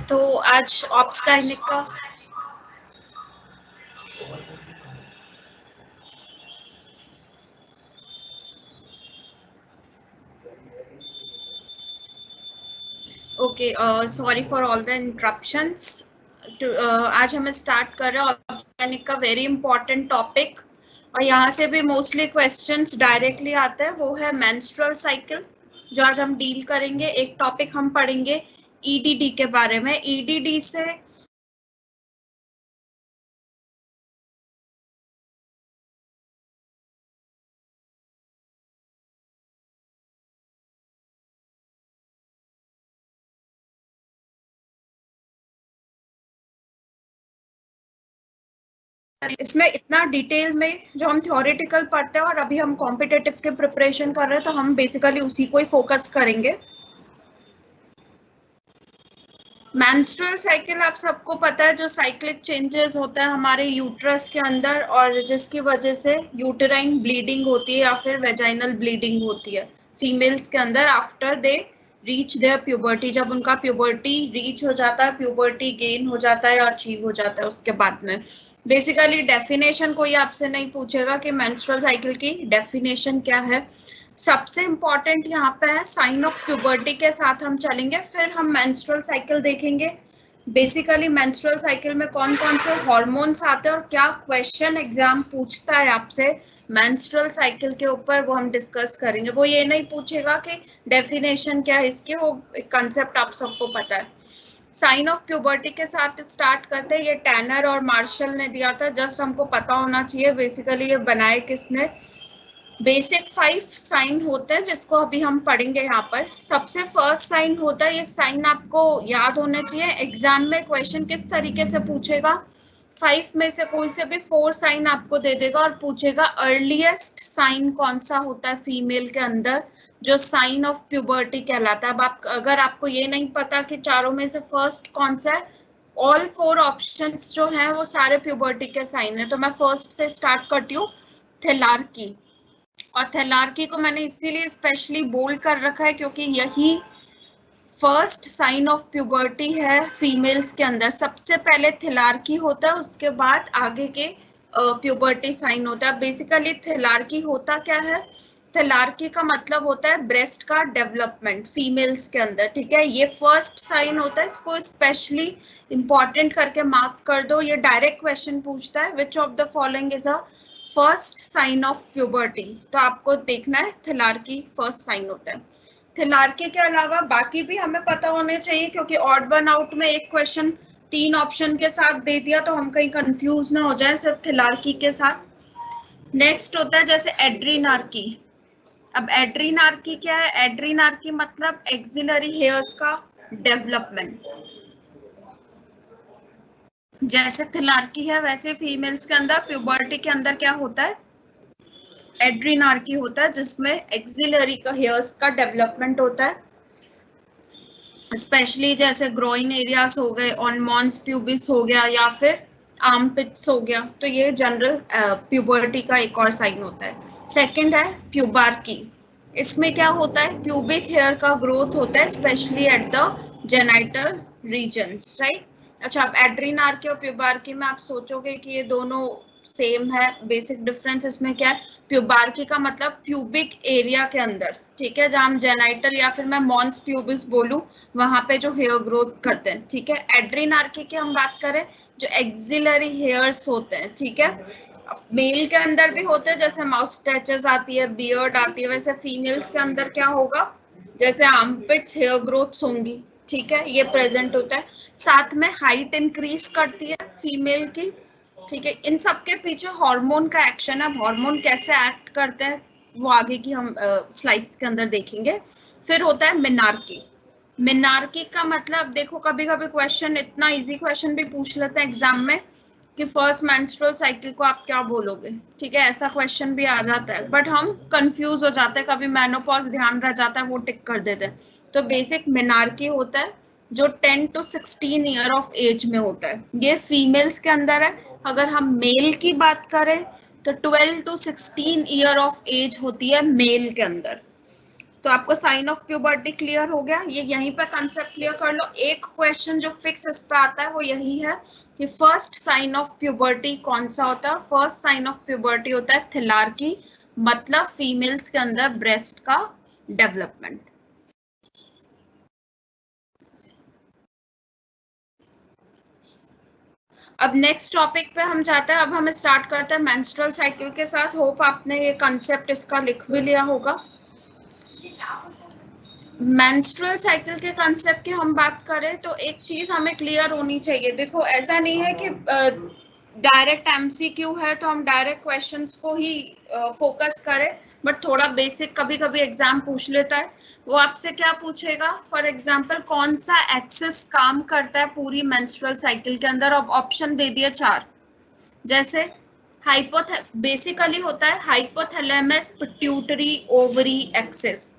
तो आज ops gynaec का okay, sorry for all the interruptions. आज हमें स्टार्ट कर रहे हैं ऑप्स गायनिक का वेरी इंपॉर्टेंट टॉपिक, और यहाँ से भी मोस्टली क्वेश्चंस डायरेक्टली आते हैं। वो है मेंस्ट्रुअल साइकिल, जो आज हम डील करेंगे। एक टॉपिक हम पढ़ेंगे ईडीडी के बारे में। ईडीडी से इसमें इतना डिटेल में जो हम थ्योरेटिकल पढ़ते हैं और अभी हम कॉम्पिटिटिव के प्रिपरेशन कर रहे हैं, तो हम बेसिकली उसी को ही फोकस करेंगे। मेंस्ट्रुअल साइकिल आप सबको पता है, जो साइक्लिक चेंजेस होता है हमारे यूट्रस के अंदर, और जिसकी वजह से यूटेराइन ब्लीडिंग होती है या फिर वेजाइनल ब्लीडिंग होती है फीमेल्स के अंदर after they reach their puberty. जब उनका प्यूबर्टी रीच हो जाता है, प्यूबर्टी गेन हो जाता है या अचीव हो जाता है, उसके बाद में बेसिकली डेफिनेशन कोई आपसे नहीं पूछेगा कि मेंस्ट्रुअल साइकिल की डेफिनेशन क्या है। सबसे इम्पॉर्टेंट यहाँ पे है साइन ऑफ प्यूबर्टी के साथ हम चलेंगे, फिर हम मेंस्ट्रुअल साइकिल देखेंगे। बेसिकली मेंस्ट्रुअल साइकिल में कौन कौन से हार्मोन्स आते हैं और क्या क्वेश्चन एग्जाम पूछता है आपसे मेंस्ट्रुअल साइकिल के ऊपर, वो हम डिस्कस करेंगे। वो ये नहीं पूछेगा कि डेफिनेशन क्या है इसकी, वो कंसेप्ट आप सबको पता है। साइन ऑफ प्यूबर्टी के साथ स्टार्ट करते हैं। ये टैनर और मार्शल ने दिया था, जस्ट हमको पता होना चाहिए बेसिकली ये बनाए किसने। बेसिक 5 साइन होते हैं जिसको अभी हम पढ़ेंगे यहाँ पर। सबसे फर्स्ट साइन होता है, ये साइन आपको याद होने चाहिए। एग्जाम में क्वेश्चन किस तरीके से पूछेगा, 5 में से कोई से भी 4 साइन आपको दे देगा और पूछेगा अर्लीस्ट साइन कौन सा होता है फीमेल के अंदर, जो साइन ऑफ प्यूबर्टी कहलाता है। अब आप अगर आपको ये नहीं पता कि चारों में से फर्स्ट कौन सा है, ऑल 4 ऑप्शंस जो हैं वो सारे प्यूबर्टी के साइन है। तो मैं फर्स्ट से स्टार्ट करती हूँ, थैलार्की। और थैलार्की को मैंने इसीलिए स्पेशली बोल्ड कर रखा है क्योंकि यही फर्स्ट साइन ऑफ प्यूबर्टी है फीमेल्स के अंदर। सबसे पहले थैलार्की होता है, उसके बाद आगे के प्यूबर्टी साइन होता है। बेसिकली थैलार्की होता क्या है, थैलार्की का मतलब होता है ब्रेस्ट का डेवलपमेंट फीमेल्स के अंदर, ठीक है। ये फर्स्ट साइन होता है, इसको स्पेशली इंपॉर्टेंट करके मार्क कर दो। ये डायरेक्ट क्वेश्चन पूछता है, which of the following is a first sign of puberty. तो आपको देखना है थैलार्की फर्स्ट साइन होता है। थैलार्की के अलावा बाकी भी हमें पता होने चाहिए, क्योंकि ऑड वन आउट में एक क्वेश्चन 3 ऑप्शन के साथ दे दिया तो हम कहीं कंफ्यूज ना हो जाए सिर्फ थैलार्की के साथ। नेक्स्ट होता है जैसे एड्रीनार्की। अब एड्रीनार्की क्या है, एड्रीनार्की मतलब एक्सिलरी हेयर्स का डेवलपमेंट। जैसे थैलार्की है वैसे फीमेल्स के अंदर प्यूबर्टी के अंदर क्या होता है, एड्रीनार्की होता है, जिसमें एक्सिलरी का हेयर्स का डेवलपमेंट होता है। स्पेशली जैसे ग्रोइन एरियाज हो गए, ऑन मॉन्स प्यूबिस हो गया, या फिर आर्मपिट्स हो गया। तो ये जनरल प्यूबर्टी का एक और साइन होता है। सेकंड है प्यूबार्की। इसमें क्या होता है, प्यूबिक हेयर का ग्रोथ होता है specially at the genital regions, right. अच्छा, अब एड्रीनार्की और प्यूबार्की में आप सोचोगे कि ये दोनों सेम है। बेसिक डिफरेंस इसमें क्या है, प्यूबार्की का मतलब प्यूबिक एरिया के अंदर, ठीक है, जहां हम जेनाइटल या फिर मैं मॉन्स प्यूबिस बोलूं, वहां पे जो हेयर ग्रोथ करते हैं, ठीक है। एड्रीनार्की की हम बात करें, जो एक्सिलरी हेयर्स होते हैं, ठीक है, मेल के अंदर भी होते हैं, जैसे माउस्टैचेस आती है, बियर्ड आती है, वैसे फीमेल्स के अंदर क्या होगा, जैसे आर्मपिट्स हेयर ग्रोथ्स होंगी, ठीक है, ये प्रेजेंट होता है। साथ में हाइट इंक्रीज करती है फीमेल की, ठीक है। इन सब के पीछे हार्मोन का एक्शन है। हार्मोन कैसे एक्ट करते हैं वो आगे की हम स्लाइड्स के अंदर देखेंगे। फिर होता है मिनार्की। मिनार्की का मतलब देखो, कभी कभी क्वेश्चन इतना इजी क्वेश्चन भी पूछ लेते हैं एग्जाम में कि फर्स्ट मेंस्ट्रुअल साइकिल को आप क्या बोलोगे, ठीक है, ऐसा क्वेश्चन भी आ जाता है, बट हम कंफ्यूज हो जाते हैं, कभी मेनोपॉज ध्यान रह जाता है, वो टिक कर देते हैं। तो बेसिक मिनार्की होता है जो 10 to 16 ईयर ऑफ एज में होता है, ये फीमेल्स के अंदर है। अगर हम मेल की बात करें तो 12 to 16 ईयर ऑफ एज होती है मेल के अंदर। तो आपको साइन ऑफ प्यूबर्टी क्लियर हो गया, ये यहीं पर कंसेप्ट क्लियर कर लो। एक क्वेश्चन जो फिक्स इस पे आता है वो यही है कि फर्स्ट साइन ऑफ प्यूबर्टी कौन सा होता है। फर्स्ट साइन ऑफ प्यूबर्टी होता है थिलार्की, मतलब फीमेल्स के अंदर ब्रेस्ट का डेवलपमेंट। अब नेक्स्ट टॉपिक पे हम जाते हैं। अब हम स्टार्ट करते हैं मेंस्ट्रुअल साइकिल के साथ। होप आपने ये कंसेप्ट इसका लिख भी लिया होगा। मेंस्ट्रुअल साइकिल के कंसेप्ट की हम बात करें तो एक चीज हमें क्लियर होनी चाहिए। देखो ऐसा नहीं है कि डायरेक्ट एमसीक्यू है तो हम डायरेक्ट क्वेश्चंस को ही फोकस करें, बट थोड़ा बेसिक कभी कभी एग्जाम पूछ लेता है। वो आपसे क्या पूछेगा, फॉर एग्जांपल कौन सा एक्सिस काम करता है पूरी मेंस्ट्रुअल साइकिल के अंदर। अब ऑप्शन दे दिए 4, जैसे बेसिकली होता है हाइपोथैलेमस पिट्यूटरी ओवरी एक्सिस।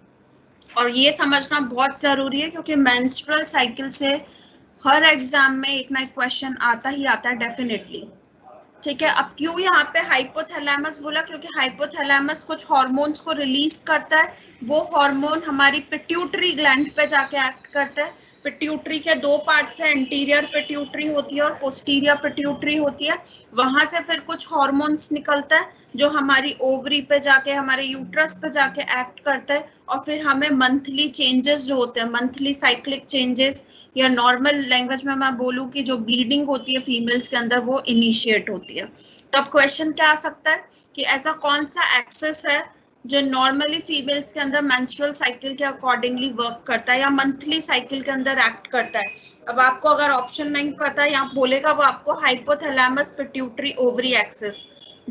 और ये समझना बहुत जरूरी है क्योंकि मेंस्ट्रुअल साइकिल से हर एग्जाम में एक ना एक क्वेश्चन आता ही आता है डेफिनेटली। ठीक है, अब क्यों यहाँ पे हाइपोथैलेमस बोला, क्योंकि हाइपोथैलेमस कुछ हार्मोन्स को रिलीज करता है। वो हार्मोन हमारी पिट्यूटरी ग्लैंड पे जाके एक्ट करता है। पिट्यूटरी के 2 पार्ट्स है, एंटीरियर पिट्यूटरी होती है और पोस्टीरियर पिट्यूटरी होती है। वहां से फिर कुछ हार्मोन्स निकलता है जो हमारी ओवरी पे जाके, हमारे यूट्रस पे जाके एक्ट करता है और फिर हमें मंथली चेंजेस जो होते हैं, मंथली साइक्लिक चेंजेस, या नॉर्मल लैंग्वेज में मैं बोलूं कि जो ब्लीडिंग होती है फीमेल्स के अंदर वो इनिशिएट होती है। तो अब क्वेश्चन क्या आ सकता है कि ऐसा कौन सा एक्सेस है जो नॉर्मली फीमेल्स के अंदर मेंस्ट्रुअल साइकिल के अकॉर्डिंगली वर्क करता है या मंथली साइकिल के अंदर एक्ट करता है। अब आपको अगर ऑप्शन नहीं पता या बोलेगा वो आपको हाइपोथैलेमस पिट्यूटरी ओवरी एक्सिस।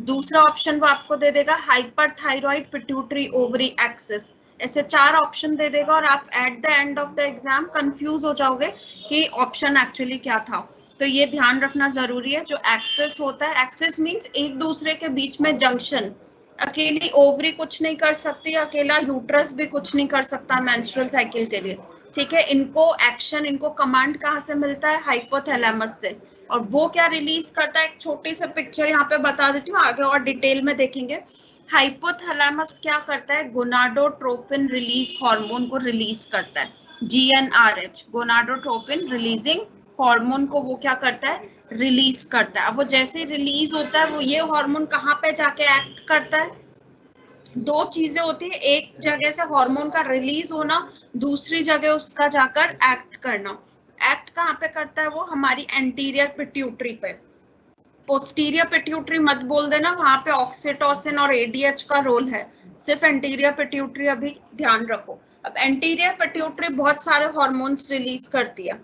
दूसरा ऑप्शन वो आपको दे देगा हाइपरथायरॉइड पिट्यूटरी ओवरी एक्सिस। ऐसे 4 ऑप्शन दे देगा और आप at the end of the exam confuse हो जाओगे कि ऑप्शन एक्चुअली क्या था। तो ये ध्यान रखना जरूरी है। जो एक्सेस होता है, एक्सेस मींस एक दूसरे के बीच में जंक्शन। अकेली ओवरी कुछ नहीं कर सकती, अकेला यूट्रस भी कुछ नहीं कर सकता मेंस्ट्रुअल साइकिल के लिए। ठीक है, इनको एक्शन, इनको कमांड कहाँ से मिलता है, हाइपोथैलेमस से। और वो क्या रिलीज करता है, एक छोटी सी पिक्चर यहाँ पे बता देती हूँ, आगे और डिटेल में देखेंगे। हाइपोथैलेमस क्या करता है, गोनाडोट्रोपिन रिलीज हार्मोन को रिलीज करता है, GnRH, गोनाडोट्रोपिन रिलीजिंग हार्मोन को वो क्या करता है, रिलीज करता है। अब वो जैसे रिलीज होता है वो ये हार्मोन कहाँ पे जाके एक्ट करता है, 2 चीजें होती है, एक जगह से हार्मोन का रिलीज होना, दूसरी जगह उसका जाकर एक्ट करना। एक्ट कहाँ पे करता है वो, हमारी एंटीरियर पिट्यूटरी पे। पोस्टीरियर पिट्यूटरी मत बोल देना, वहां पे ऑक्सीटोसिन और ADH का रोल है, सिर्फ एंटीरियर पिट्यूटरी अभी ध्यान रखो। अब एंटीरियर पिट्यूटरी बहुत सारे हार्मोन्स रिलीज करती है,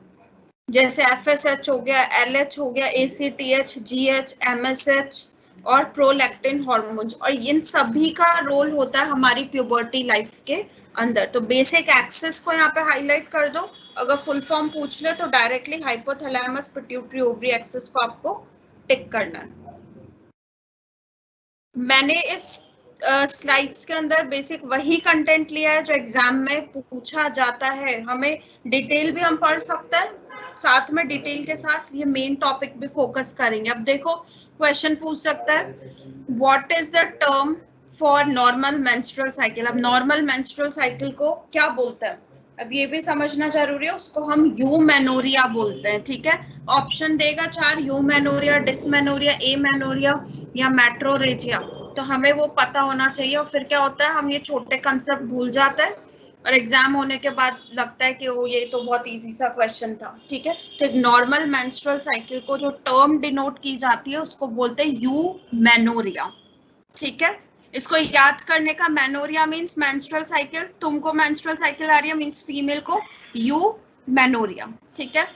जैसे FSH हो गया, LH हो गया, ACTH, GH, MSH और प्रोलैक्टिन हार्मोन्स, और इन सभी का रोल होता है हमारी प्यूबर्टी लाइफ के अंदर। तो बेसिक एक्सेस को यहाँ पे हाईलाइट कर दो। अगर फुल फॉर्म पूछ ले तो directly hypothalamus pituitary ovary axis को आपको टिक करना है। मैंने इस स्लाइड्स के अंदर बेसिक वही कंटेंट लिया है जो एग्जाम में पूछा जाता है। हमें डिटेल भी हम पढ़ सकते हैं, साथ में डिटेल के साथ ये मेन टॉपिक भी फोकस करेंगे। अब देखो क्वेश्चन पूछ सकता है, what is the term for normal menstrual cycle. अब नॉर्मल मेंस्ट्रुअल साइकिल को क्या बोलते हैं, अब ये भी समझना जरूरी है। उसको हम यूमेनोरिया बोलते हैं। ठीक है, ऑप्शन देगा 4, यूमेनोरिया, डिस्मेनोरिया, एमेनोरिया या मेट्रोरेजिया। तो हमें वो पता होना चाहिए। और फिर क्या होता है, हम ये छोटे कंसेप्ट भूल जाते हैं और एग्जाम होने के बाद लगता है कि वो ये तो बहुत इजी सा क्वेश्चन था। ठीक है, तो एक नॉर्मल मेंस्ट्रुअल साइकिल को जो टर्म डिनोट की जाती है उसको बोलते हैं यूमेनोरिया। ठीक है, इसको याद करने का, मेनोरिया मींस मेंस्ट्रुअल साइकिल, तुमको मेंस्ट्रुअल साइकिल आ रही है मींस फीमेल को यूमेनोरिया। ठीक है,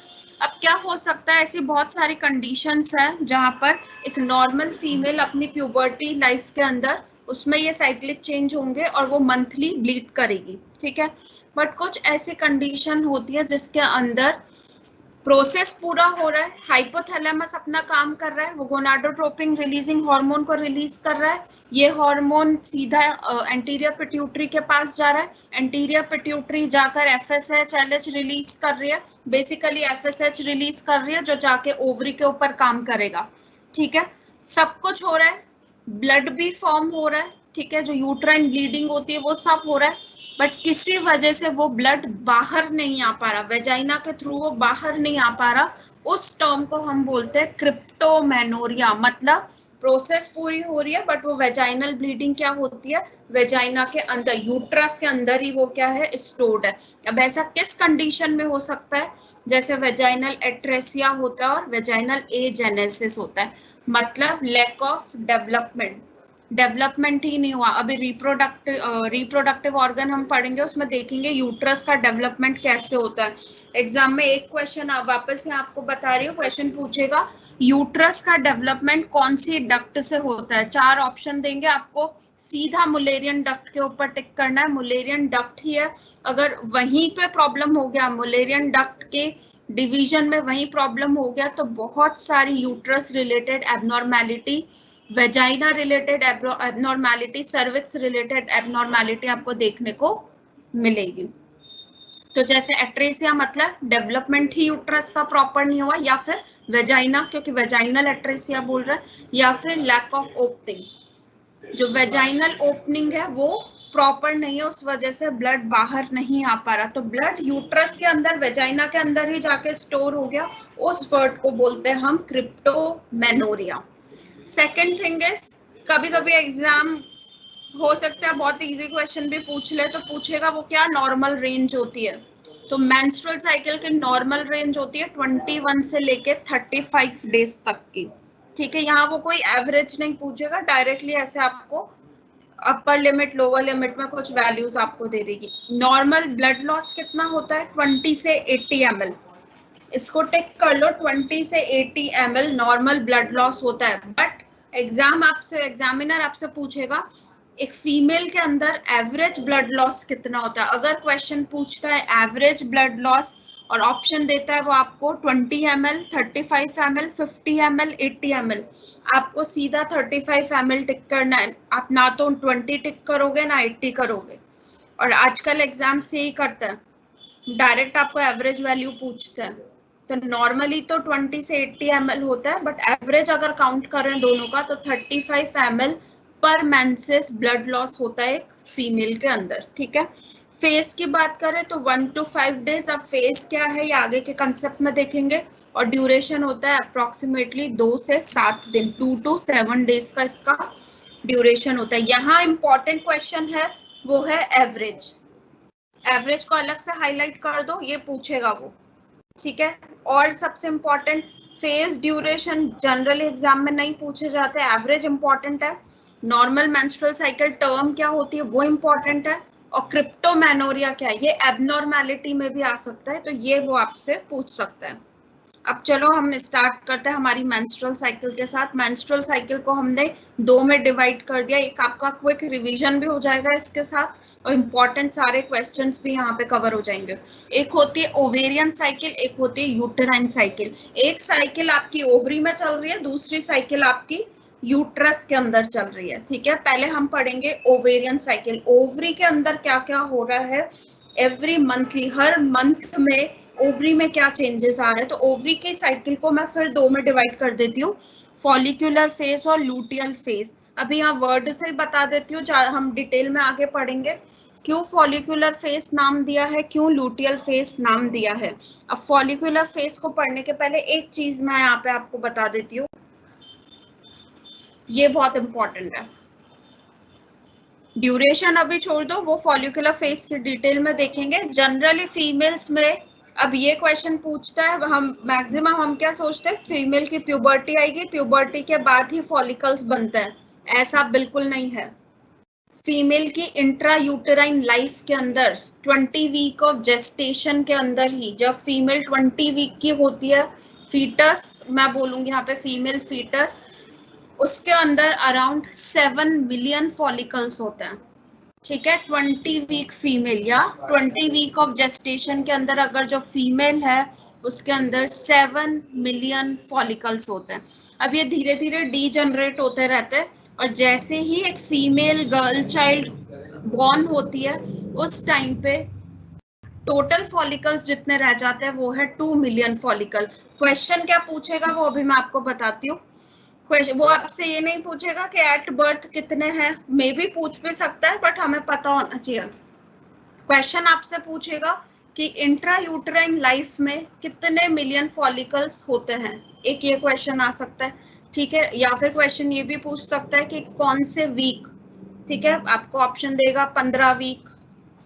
अब क्या हो सकता है, ऐसी बहुत सारी कंडीशंस हैं जहां पर एक नॉर्मल फीमेल अपनी प्यूबर्टी लाइफ के अंदर उसमें ये साइक्लिक चेंज होंगे और वो मंथली ब्लीड करेगी। ठीक है, बट कुछ ऐसी कंडीशन होती है जिसके अंदर प्रोसेस पूरा हो रहा है, हाइपोथैलेमस अपना काम कर रहा है, वो गोनाडोट्रोपिन रिलीजिंग हार्मोन को रिलीज कर रहा है, ये हार्मोन सीधा एंटीरियर पिट्यूटरी के पास जा रहा है, एंटीरियर पिट्यूटरी जाकर FSH, LH रिलीज कर रही है, बेसिकली FSH रिलीज कर रही है जो जाके ओवरी के ऊपर काम करेगा। ठीक है, सब कुछ हो रहा है, ब्लड भी फॉर्म हो रहा है। ठीक है, जो यूट्राइन ब्लीडिंग होती है वो सब हो रहा है, बट किसी वजह से वो ब्लड बाहर नहीं आ पा रहा, वेजाइना के थ्रू वो बाहर नहीं आ पा रहा, उस टर्म को हम बोलते हैं क्रिप्टोमेनोरिया। मतलब प्रोसेस पूरी हो रही है बट वो वेजाइनल ब्लीडिंग क्या होती है, वेजाइना के अंदर, यूट्रस के अंदर ही वो क्या है, स्टोर्ड है। अब ऐसा किस कंडीशन में हो सकता है, जैसे वेजाइनल एट्रेसिया होता है और वेजाइनल एजेनेसिस होता है, मतलब लैक ऑफ डेवलपमेंट, डेवलपमेंट ही नहीं हुआ। अभी रिप्रोडक्टिव ऑर्गन हम पढ़ेंगे, उसमें देखेंगे यूट्रस का डेवलपमेंट कैसे होता है। एग्जाम में एक क्वेश्चन वापस से आपको बता रही हूँ, क्वेश्चन पूछेगा यूट्रस का डेवलपमेंट कौन सी डक्ट से होता है, 4 ऑप्शन देंगे आपको, सीधा मुलेरियन डक्ट के ऊपर टिक करना है, मुलेरियन डक्ट ही है। अगर वहीं पे प्रॉब्लम हो गया, मुलेरियन डक्ट के डिवीजन में वहीं प्रॉब्लम हो गया, तो बहुत सारी uterus related abnormality, vagina related abnormality, cervix related abnormality आपको देखने को मिलेगी। तो जैसे एट्रेसिया मतलब डेवलपमेंट ही यूट्रस का प्रॉपर नहीं हुआ, या फिर वेजाइना, क्योंकि वेजाइनल एट्रेसिया बोल रहा है, या फिर लैक ऑफ ओपनिंग, जो वेजाइनल ओपनिंग है वो प्रॉपर नहीं है, उस वजह से ब्लड बाहर नहीं आ पा रहा। तो ब्लड यूट्रस के अंदर, वेजाइना के अंदर ही जाके स्टोर हो गया, उस वर्ड को बोलते हैं हम क्रिप्टोमेनोरिया। सेकेंड थिंग इज, कभी कभी एग्जाम हो सकता है बहुत इजी क्वेश्चन भी पूछ ले, तो पूछेगा वो क्या नॉर्मल रेंज होती है। तो मेंस्ट्रुअल साइकिल की नॉर्मल रेंज होती है 21 से लेके 35 डेज तक की, ठीक है। यहाँ वो कोई एवरेज नहीं पूछेगा, डायरेक्टली ऐसे आपको अपर लिमिट लोअर लिमिट में कुछ वैल्यूज आपको दे देगी। नॉर्मल ब्लड लॉस कितना होता है, 20 से 80 ml, इसको टिक कर लो, 20 से 80 ml नॉर्मल ब्लड लॉस होता है। बट एग्जामिनर आपसे पूछेगा एक फीमेल के अंदर एवरेज ब्लड लॉस कितना होता है। अगर क्वेश्चन पूछता है एवरेज ब्लड लॉस और ऑप्शन देता है वो आपको 20 ml, 35 ml, 50 ml, 80 ml, आपको सीधा 35 ml टिक करना है। आप ना तो 20 टिक करोगे ना 80 करोगे, और आजकल एग्जाम से ही करता है, डायरेक्ट आपको एवरेज वैल्यू पूछते हैं। तो नॉर्मली तो 20 से 80 ml होता है, बट एवरेज अगर काउंट करें दोनों का तो 35 ml पर मेंसेस ब्लड लॉस होता है एक फीमेल के अंदर, ठीक है। फेज की बात करें तो 1 to 5 डेज। अब फेज क्या है ये आगे के कंसेप्ट में देखेंगे, और ड्यूरेशन होता है अप्रोक्सीमेटली 2 से 7 दिन, 2 to 7 डेज का इसका ड्यूरेशन होता है। यहाँ इंपॉर्टेंट क्वेश्चन है वो है एवरेज, एवरेज को अलग से हाईलाइट कर दो, ये पूछेगा वो, ठीक है। और सबसे important, phase duration general exam में नहीं पूछे जाते, एवरेज इंपॉर्टेंट है। नॉर्मल मेंस्ट्रुअल साइकिल टर्म क्या होती है वो इंपॉर्टेंट है, और क्रिप्टोमेनोरिया क्या है, ये एबनॉर्मेलिटी में भी आ सकता है, तो ये वो आपसे पूछ सकता है। अब चलो हम स्टार्ट करते हैं हमारी मेंस्ट्रुअल साइकिल के साथ। मेंस्ट्रुअल साइकिल को हमने 2 में डिवाइड कर दिया, एक आपका क्विक रिवीजन भी हो जाएगा इसके साथ, और इम्पॉर्टेंट सारे क्वेश्चंस भी यहाँ पे कवर हो जाएंगे। एक होती है ओवेरियन साइकिल, एक होती है यूटेराइन साइकिल। एक साइकिल आपकी ओवरी में चल रही है, दूसरी साइकिल आपकी यूट्रस के अंदर चल रही है, ठीक है। पहले हम पढ़ेंगे ओवेरियन साइकिल, ओवरी के अंदर क्या क्या हो रहा है एवरी मंथली, हर मंथ में ओवरी में क्या चेंजेस आ रहे हैं। तो ओवरी के साइकिल को मैं फिर 2 में डिवाइड कर देती हूँ, फॉलिक्यूलर फेज और लूटियल फेज। अभी यहाँ वर्ड से ही बता देती हूँ, हम डिटेल में आगे पढ़ेंगे क्यों फॉलिक्यूलर फेज नाम दिया है, क्यों लूटियल फेज नाम दिया है। अब फॉलिक्यूलर फेज को पढ़ने के पहले एक चीज मैं यहाँ पे आपको बता देती हूँ, ये बहुत इंपॉर्टेंट है। ड्यूरेशन अभी छोड़ दो, वो फॉलिक्यूलर फेज की डिटेल में देखेंगे। जनरली फीमेल्स में अब ये क्वेश्चन पूछता है, हम मैक्सिमम हम क्या सोचते हैं फीमेल की प्यूबर्टी आएगी, प्यूबर्टी के बाद ही फॉलिकल्स बनते हैं, ऐसा बिल्कुल नहीं है। फीमेल की इंट्रा यूटेराइन लाइफ के अंदर 20 वीक ऑफ जेस्टेशन के अंदर ही, जब फीमेल 20 वीक की होती है, फीटस मैं बोलूंगी यहाँ पे फीमेल फीटस, उसके अंदर अराउंड 7 मिलियन फॉलिकल्स होते हैं, ठीक है। 20 वीक फीमेल या 20 वीक ऑफ जेस्टेशन के अंदर अगर जो फीमेल है उसके अंदर 7 मिलियन फॉलिकल्स होते हैं। अब ये धीरे धीरे डीजनरेट होते रहते हैं, और जैसे ही एक फीमेल गर्ल चाइल्ड बॉर्न होती है उस टाइम पे टोटल फॉलिकल्स जितने रह जाते हैं वो है 2 मिलियन फॉलिकल। क्वेश्चन क्या पूछेगा वो अभी मैं आपको बताती हूँ। वो आपसे ये नहीं पूछेगा कि एट बर्थ कितने हैं, मे भी पूछ भी सकता है, बट हमें पता होना चाहिए क्वेश्चन आपसे पूछेगा कि इंट्रा यूट्राइन लाइफ में कितने मिलियन फॉलिकल्स होते हैं, एक ये क्वेश्चन आ सकता है, ठीक है। या फिर क्वेश्चन ये भी पूछ सकता है कि कौन से वीक, ठीक है, आपको ऑप्शन देगा 15 वीक,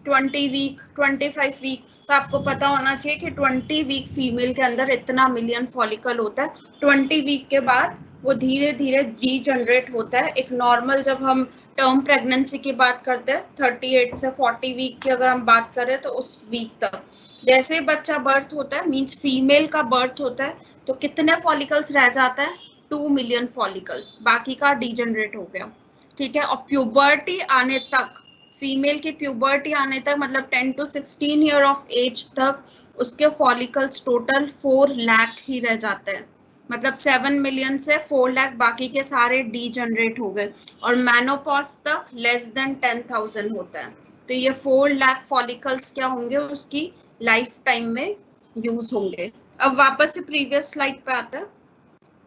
20 वीक, 25 वीक। तो आपको पता होना चाहिए कि 20 वीक फीमेल के अंदर इतना मिलियन फॉलिकल होता है। 20 वीक के बाद वो धीरे धीरे डीजनरेट होता है। एक नॉर्मल जब हम टर्म प्रेगनेंसी की बात करते हैं 38 से 40 वीक की अगर हम बात करें तो उस वीक तक जैसे ही बच्चा बर्थ होता है, मींस फीमेल का बर्थ होता है, तो कितने फॉलिकल्स रह जाता है, 2 मिलियन फॉलिकल्स, बाकी का डीजनरेट हो गया, ठीक है। और प्यूबर्टी आने तक, फीमेल की प्यूबर्टी आने तक मतलब 10 to 16 ईयर ऑफ एज तक उसके फॉलिकल्स टोटल 4 लाख ही रह जाते हैं। मतलब 7 मिलियन से 4 लाख बाकी के सारे डीजनरेट हो गए। और मेनोपॉज तक लेस देन 10,000 होता है। तो ये 4 लाख फॉलिकल्स क्या होंगे, उसकी लाइफ टाइम में यूज होंगे। अब वापस से प्रीवियस स्लाइड पे आता है,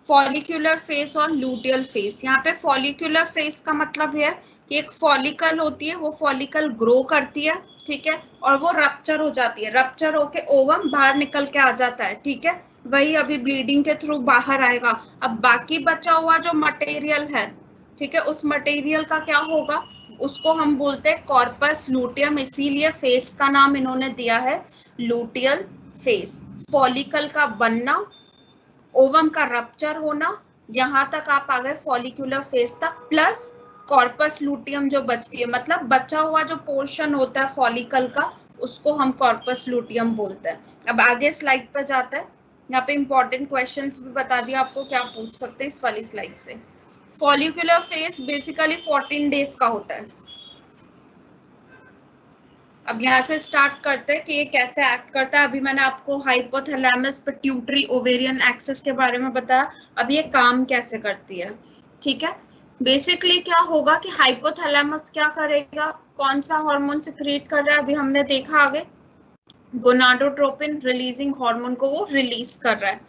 फॉलिक्यूलर फेस और लूटियल फेस। यहाँ पे फॉलिक्यूलर फेस का मतलब है कि एक फॉलिकल होती है, वो फॉलिकल ग्रो करती है, ठीक है, और वो रप्चर हो जाती है, रप्चर होके ओवम बाहर निकल के आ जाता है, ठीक है, वही अभी ब्लीडिंग के थ्रू बाहर आएगा। अब बाकी बचा हुआ जो मटेरियल है, ठीक है, उस मटेरियल का क्या होगा, उसको हम बोलते हैं कॉर्पस लूटियम, इसीलिए फेस का नाम इन्होंने दिया है लूटियल फेस। फॉलिकल का बनना, ओवम का रप्चर होना, यहाँ तक आप आ गए फॉलिक्यूलर फेस तक, प्लस कॉर्पस लूटियम जो बचती है, मतलब बचा हुआ जो पोर्शन होता है फॉलिकल का, उसको हम कॉर्पस लूटियम बोलते हैं। अब आगे स्लाइड पर जाता है, यहाँ पे इंपॉर्टेंट क्वेश्चंस भी बता दिया आपको क्या पूछ सकते हैं इस वाली स्लाइड से। फॉलिक्यूलर फेस बेसिकली 14 डेज का होता है। अब यहाँ से स्टार्ट करते हैं कि ये कैसे एक्ट करता है। अभी मैंने आपको हाइपोथैलेमस पिट्यूटरी ओवेरियन एक्सिस के बारे में बताया, अब ये काम कैसे करती है, ठीक है। बेसिकली क्या होगा कि हाइपोथैलेमस क्या करेगा, कौन सा हार्मोन सिक्रीट कर रहा है, अभी हमने देखा आगे, गोनाडोट्रोपिन रिलीजिंग हार्मोन को वो रिलीज कर रहा है।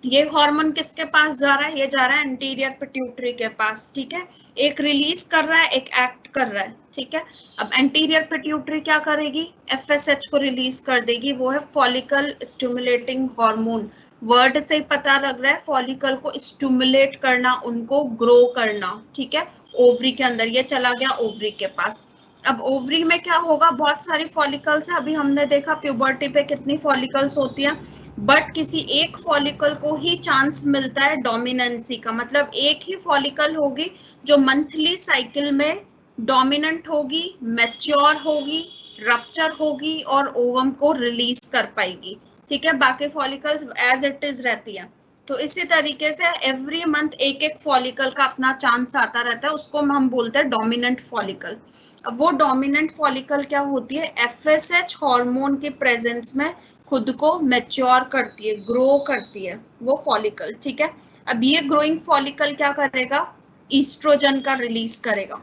ये हार्मोन किसके पास जा रहा है, ये जा रहा है एंटीरियर पिट्यूटरी के पास, ठीक है। एक रिलीज कर रहा है, एक एक्ट कर रहा है, ठीक है। अब एंटीरियर पिट्यूटरी क्या करेगी, एफएसएच को रिलीज कर देगी, वो है फॉलिकल स्टिमुलेटिंग हार्मोन। वर्ड से ही पता लग रहा है, फॉलिकल को स्टिमुलेट करना, उनको ग्रो करना, ठीक है। ओवरी के अंदर ये चला गया ओवरी के पास। अब ओवरी में क्या होगा, बहुत सारी फॉलिकल्स है, अभी हमने देखा प्यूबर्टी पे कितनी फॉलिकल्स होती है, बट किसी एक फॉलिकल को ही चांस मिलता है डोमिनेंसी का, मतलब एक ही फॉलिकल होगी जो मंथली साइकिल में डोमिनेंट होगी, मैच्योर होगी, रप्चर होगी और ओवम को रिलीज कर पाएगी, ठीक है। बाकी फॉलिकल्स एज इट इज रहती है। तो इसी तरीके से एवरी मंथ एक एक फॉलिकल का अपना चांस आता रहता है, उसको हम बोलते हैं डोमिनेंट फॉलिकल। अब वो डोमिनेंट फॉलिकल क्या होती है, एफएसएच हार्मोन के प्रेजेंस में खुद को मैच्योर करती है, ग्रो करती है वो फॉलिकल, ठीक है। अब ये ग्रोइंग फॉलिकल क्या करेगा, ईस्ट्रोजन का रिलीज करेगा।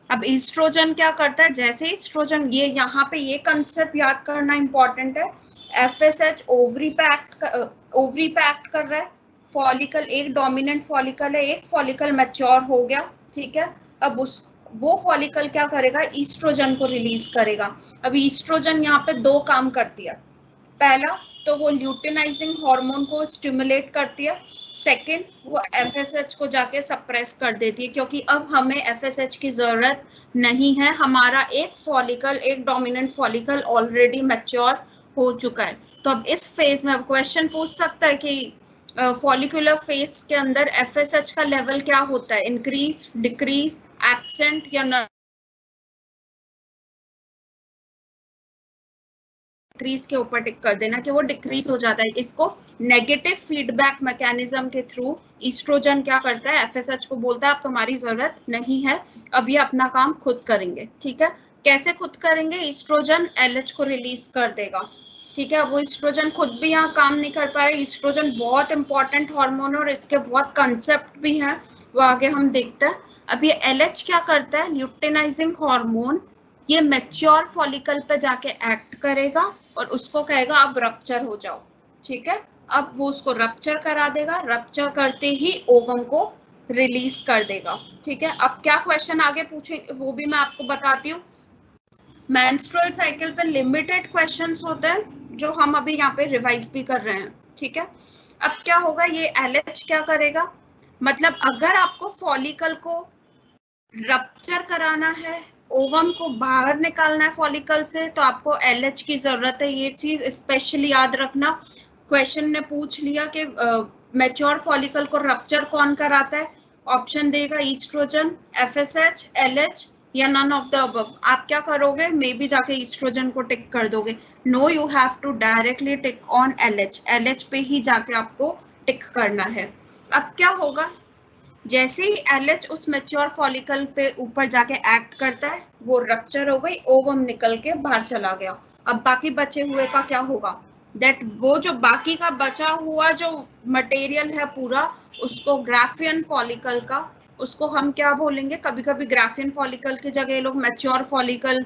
अब ईस्ट्रोजन क्या करता है, जैसे ईस्ट्रोजन, ये यहाँ पे ये कंसेप्ट याद करना इंपॉर्टेंट है, एफएसएच ओवरी पे एक्ट कर रहा है, फॉलिकल एक डोमिनेंट फॉलिकल है, एक फॉलिकल मैच्योर हो गया, ठीक है। अब वो फॉलिकल क्या करेगा, ईस्ट्रोजन को रिलीज करेगा। अब ईस्ट्रोजन यहाँ पे दो काम करती है, पहला तो वो ल्यूटिनाइजिंग हार्मोन को स्टिमुलेट करती है, सेकंड वो एफएसएच को जाके सप्रेस कर देती है, क्योंकि अब हमें एफएसएच की जरूरत नहीं है, हमारा एक फॉलिकल, एक डोमिनेंट फॉलिकल ऑलरेडी मैच्योर हो चुका है। तो अब इस फेज में अब क्वेश्चन पूछ सकता है कि फॉलिकुलर फेज के अंदर एफएसएच का लेवल क्या होता है, इंक्रीज, डिक्रीज, एब्सेंट या न डिक्रीज के ऊपर टिक कर देना कि वो डिक्रीज हो जाता है। इसको नेगेटिव फीडबैक मैकेनिज्म के थ्रू ईस्ट्रोजन क्या करता है, एफएसएच को बोलता है अब तुम्हारी जरूरत नहीं है, अब ये अपना काम खुद करेंगे, ठीक है। कैसे खुद करेंगे, ईस्ट्रोजन एलएच को रिलीज कर देगा, ठीक है। वो ईस्ट्रोजन खुद भी यहाँ काम नहीं कर पा रहे, ईस्ट्रोजन बहुत इंपॉर्टेंट हार्मोन और इसके बहुत कंसेप्ट भी हैं, वो आगे हम देखते हैं। अब ये एलएच क्या करता है, ल्यूटिनाइजिंग हार्मोन, ये मैच्योर फॉलिकल पे जाके एक्ट करेगा और उसको कहेगा अब रप्चर हो जाओ, ठीक है। अब वो उसको रप्चर करा देगा, रप्चर करते ही ओवम को रिलीज कर देगा, ठीक है। अब क्या क्वेश्चन आगे पूछे वो भी मैं आपको बताती हूँ। मेंस्ट्रुअल साइकिल पे लिमिटेड क्वेश्चंस होते हैं जो हम अभी यहाँ पे रिवाइज भी कर रहे हैं, ठीक है। अब क्या होगा, ये LH क्या करेगा, मतलब अगर आपको फॉलिकल को रप्चर कराना है, ओवम को बाहर निकालना है फॉलिकल से, तो आपको LH की जरूरत है। ये चीज स्पेशली याद रखना। क्वेश्चन ने पूछ लिया कि मैच्योर फॉलिकल को रप्चर कौन कराता है, ऑप्शन देगा ईस्ट्रोजन, FSH, LH या नन ऑफ द अबव। आप क्या करोगे, मे बी जाके ईस्ट्रोजन को टिक कर दोगे। No, you have to directly tick on LH। LH पे ही जाके आपको टिक करना है। अब क्या होगा, जैसे ही LH उस मैच्योर फॉलिकल पे ऊपर जाके एक्ट करता है, वो रप्चर हो गई, ओवम निकल के बाहर चला गया। अब बाकी बचे हुए का क्या होगा, दैट वो जो बाकी का बचा हुआ जो मटेरियल है पूरा, उसको ग्राफियन फॉलिकल का, उसको हम क्या बोलेंगे, कभी कभी ग्राफियन फॉलिकल की जगह ये लोग मैच्योर फॉलिकल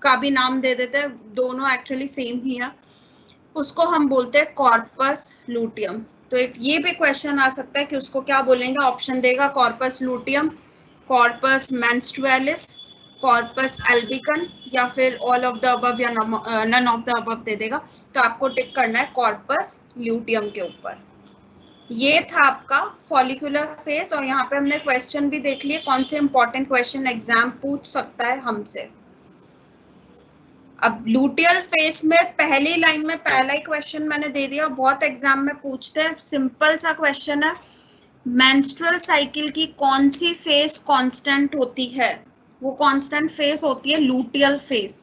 का भी नाम दे देते हैं, दोनों एक्चुअली सेम ही है। उसको हम बोलते हैं कॉर्पस लूटियम। तो एक ये भी क्वेश्चन आ सकता है कि उसको क्या बोलेंगे, ऑप्शन देगा corpus luteum, corpus menstrualis, corpus albicans या फिर ऑल ऑफ द अबव या नन ऑफ द अबव दे देगा। तो आपको टिक करना है कॉर्पस लूटियम के ऊपर। ये था आपका फॉलिकुलर फेज, और यहाँ पे हमने क्वेश्चन भी देख लिए कौन से इंपॉर्टेंट क्वेश्चन एग्जाम पूछ सकता है हमसे। अब लूटियल फेस में पहली लाइन में पहला ही क्वेश्चन मैंने दे दिया, बहुत एग्जाम में पूछते हैं, सिंपल सा क्वेश्चन है, मेंस्ट्रुअल साइकिल की कौन सी फेस कांस्टेंट होती है, वो कांस्टेंट फेस होती है लूटियल फेस,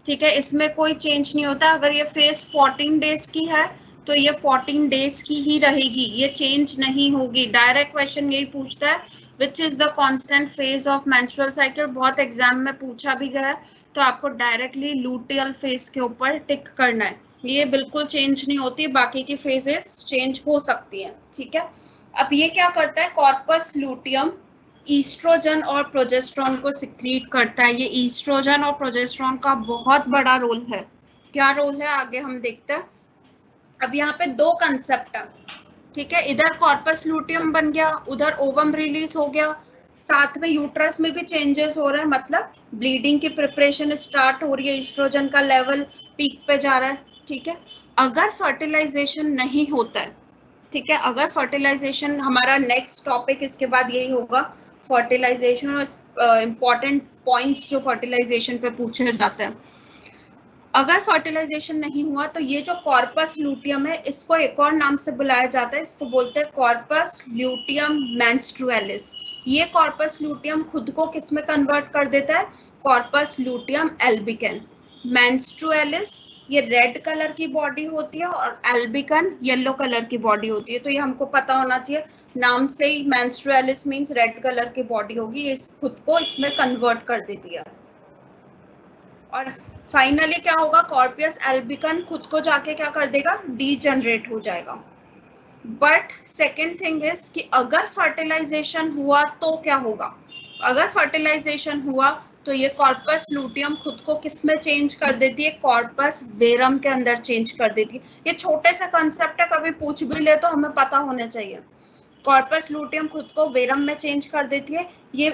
ठीक है। इसमें कोई चेंज नहीं होता। अगर ये फेस 14 डेज की है तो ये 14 डेज की ही रहेगी, ये चेंज नहीं होगी। डायरेक्ट क्वेश्चन यही पूछता है, which is the constant phase of menstrual cycle, बहुत एग्जाम में पूछा भी गया है। तो आपको डायरेक्टली लूटियल फेस के ऊपर टिक करना है, ये बिल्कुल चेंज नहीं होती, बाकी की फेजेस चेंज हो सकती हैं, ठीक है। अब ये क्या करता है, कॉर्पस लूटियम ईस्ट्रोजन और प्रोजेस्टेरॉन को सिक्रीट करता है। ये ईस्ट्रोजन और प्रोजेस्टेरॉन का बहुत बड़ा रोल है। क्या रोल है आगे हम देखते हैं। अब यहाँ पे दो कंसेप्ट है, ठीक है, इधर कॉर्पस लूटियम बन गया, उधर ओवम रिलीज हो गया, साथ में यूट्रस में भी चेंजेस हो रहे हैं, मतलब ब्लीडिंग की प्रिपरेशन स्टार्ट हो रही है, ईस्ट्रोजन का लेवल पीक पे जा रहा है, ठीक है। अगर फर्टिलाइजेशन नहीं होता है, ठीक है, अगर फर्टिलाइजेशन, हमारा नेक्स्ट टॉपिक इसके बाद यही होगा, फर्टिलाइजेशन और इम्पॉर्टेंट पॉइंट्स जो फर्टिलाइजेशन पे पूछे जाते हैं। अगर फर्टिलाइजेशन नहीं हुआ तो ये जो कॉर्पस लूटियम है, इसको एक और नाम से बुलाया जाता है, इसको बोलते हैं कॉर्पस ल्यूटियम मेंस्ट्रुअलिस। ये कॉर्पस लूटियम खुद को किस में कन्वर्ट कर देता है, कॉर्पस लूटियम एल्बिकन। मेंस्ट्रुअलिस ये रेड कलर की बॉडी होती है और एल्बिकन येलो कलर की बॉडी होती है। तो ये हमको पता होना चाहिए, नाम से ही मेंस्ट्रुअलिस मींस रेड कलर की बॉडी होगी, ये खुद को इसमें कन्वर्ट कर देती है। और फाइनली क्या होगा, कॉर्पियस एल्बिकन खुद को जाके क्या कर देगा, डीजनरेट हो जाएगा। बट सेकेंड थिंग इज कि अगर फर्टिलाइजेशन हुआ तो क्या होगा, अगर फर्टिलाइजेशन हुआ तो ये कॉर्पस लूटियम खुद को किस में चेंज कर देती है, कॉर्पस वेरम के अंदर चेंज कर देती है। ये छोटे से कंसेप्ट है, कभी पूछ भी ले तो हमें पता होना चाहिए। कॉर्पस लूटियम खुद को वेरम में चेंज कर देती है। ये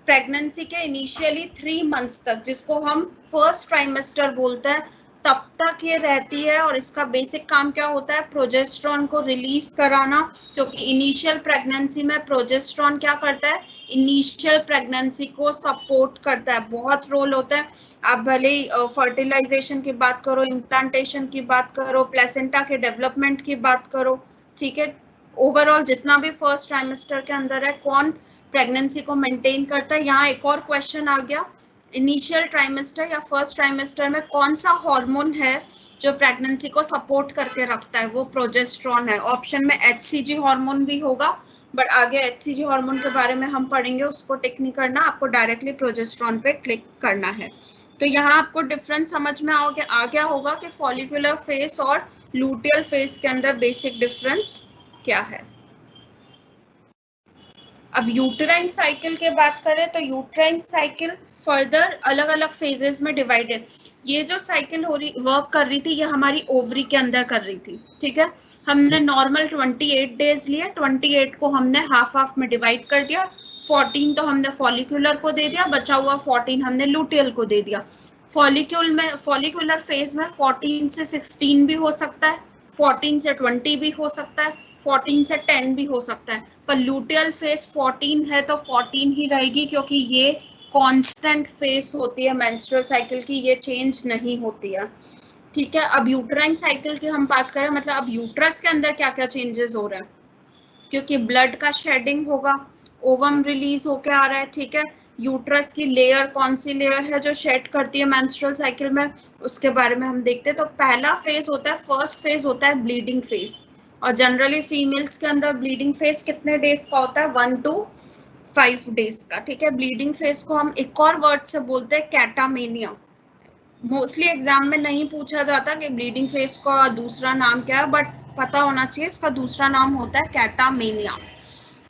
प्रेगनेंसी के इनिशियली 3 मंथ्स तक, जिसको हम फर्स्ट ट्राइमेस्टर बोलते हैं, तब तक ये रहती है। और इसका बेसिक काम क्या होता है, प्रोजेस्टेरॉन को रिलीज कराना, क्योंकि इनिशियल प्रेगनेंसी में प्रोजेस्टेरॉन क्या करता है, इनिशियल प्रेगनेंसी को सपोर्ट करता है, बहुत रोल होता है। आप भले ही फर्टिलाइजेशन की बात करो, इम्प्लांटेशन की बात करो, प्लेसेंटा के डेवलपमेंट की बात करो, ठीक है, ओवरऑल जितना भी फर्स्ट ट्राइमेस्टर के अंदर है, कौन प्रेगनेंसी को मेंटेन करता है। यहाँ एक और क्वेश्चन आ गया, इनिशियल ट्राइमेस्टर या फर्स्ट ट्राइमेस्टर में कौन सा हार्मोन है जो प्रेगनेंसी को सपोर्ट करके रखता है, वो प्रोजेस्टेरॉन है। ऑप्शन में HCG हार्मोन भी होगा, बट आगे HCG हार्मोन के बारे में हम पढ़ेंगे, उसको टिक नहीं करना, आपको डायरेक्टली प्रोजेस्टेरॉन पे क्लिक करना है। तो यहाँ आपको डिफरेंस समझ में आ गया होगा कि फॉलिकुलर फेस और लूटियल फेस के अंदर बेसिक डिफरेंस क्या है। अब यूटेराइन साइकिल के बात करें तो यूटेराइन साइकिल फर्दर अलग अलग फेजेस में डिवाइडेड। ये जो साइकिल वर्क कर रही थी, ये हमारी ओवरी के अंदर कर रही थी, ठीक है। हमने नॉर्मल 28 डेज लिए, 28 को हमने हाफ हाफ में डिवाइड कर दिया, 14 तो हमने फॉलिकुलर को दे दिया, बचा हुआ 14 हमने लूटियल को दे दिया। फॉलिकुलर फेज में 14 से 16 भी हो सकता है, 14 से 20 भी हो सकता है, 14 से 10 भी हो सकता है, पर लूटियल फेज 14 है तो 14 ही रहेगी, क्योंकि ये कांस्टेंट फेज होती है मेंस्ट्रुअल साइकिल की, ये चेंज नहीं होती है। ठीक है, अब यूट्राइन साइकिल की हम बात करें, मतलब अब यूट्रस के अंदर क्या क्या चेंजेस हो रहे हैं, क्योंकि ब्लड का शेडिंग होगा, ओवम रिलीज होके आ रहा है। ठीक है, यूट्रस की लेयर कौन सी लेयर है जो शेड करती है मेंस्ट्रुअल साइकिल में, उसके बारे में हम देखते हैं। तो पहला फेज होता है, फर्स्ट फेज होता है ब्लीडिंग फेज, और जनरली फीमेल्स के अंदर ब्लीडिंग फेज कितने डेज का होता है, 1 to 5 डेज का। ठीक है, ब्लीडिंग फेज को हम एक और वर्ड से बोलते हैं कैटामेनिया। मोस्टली एग्जाम में नहीं पूछा जाता कि ब्लीडिंग फेज का दूसरा नाम क्या है, बट पता होना चाहिए इसका दूसरा नाम होता है कैटामेनिया।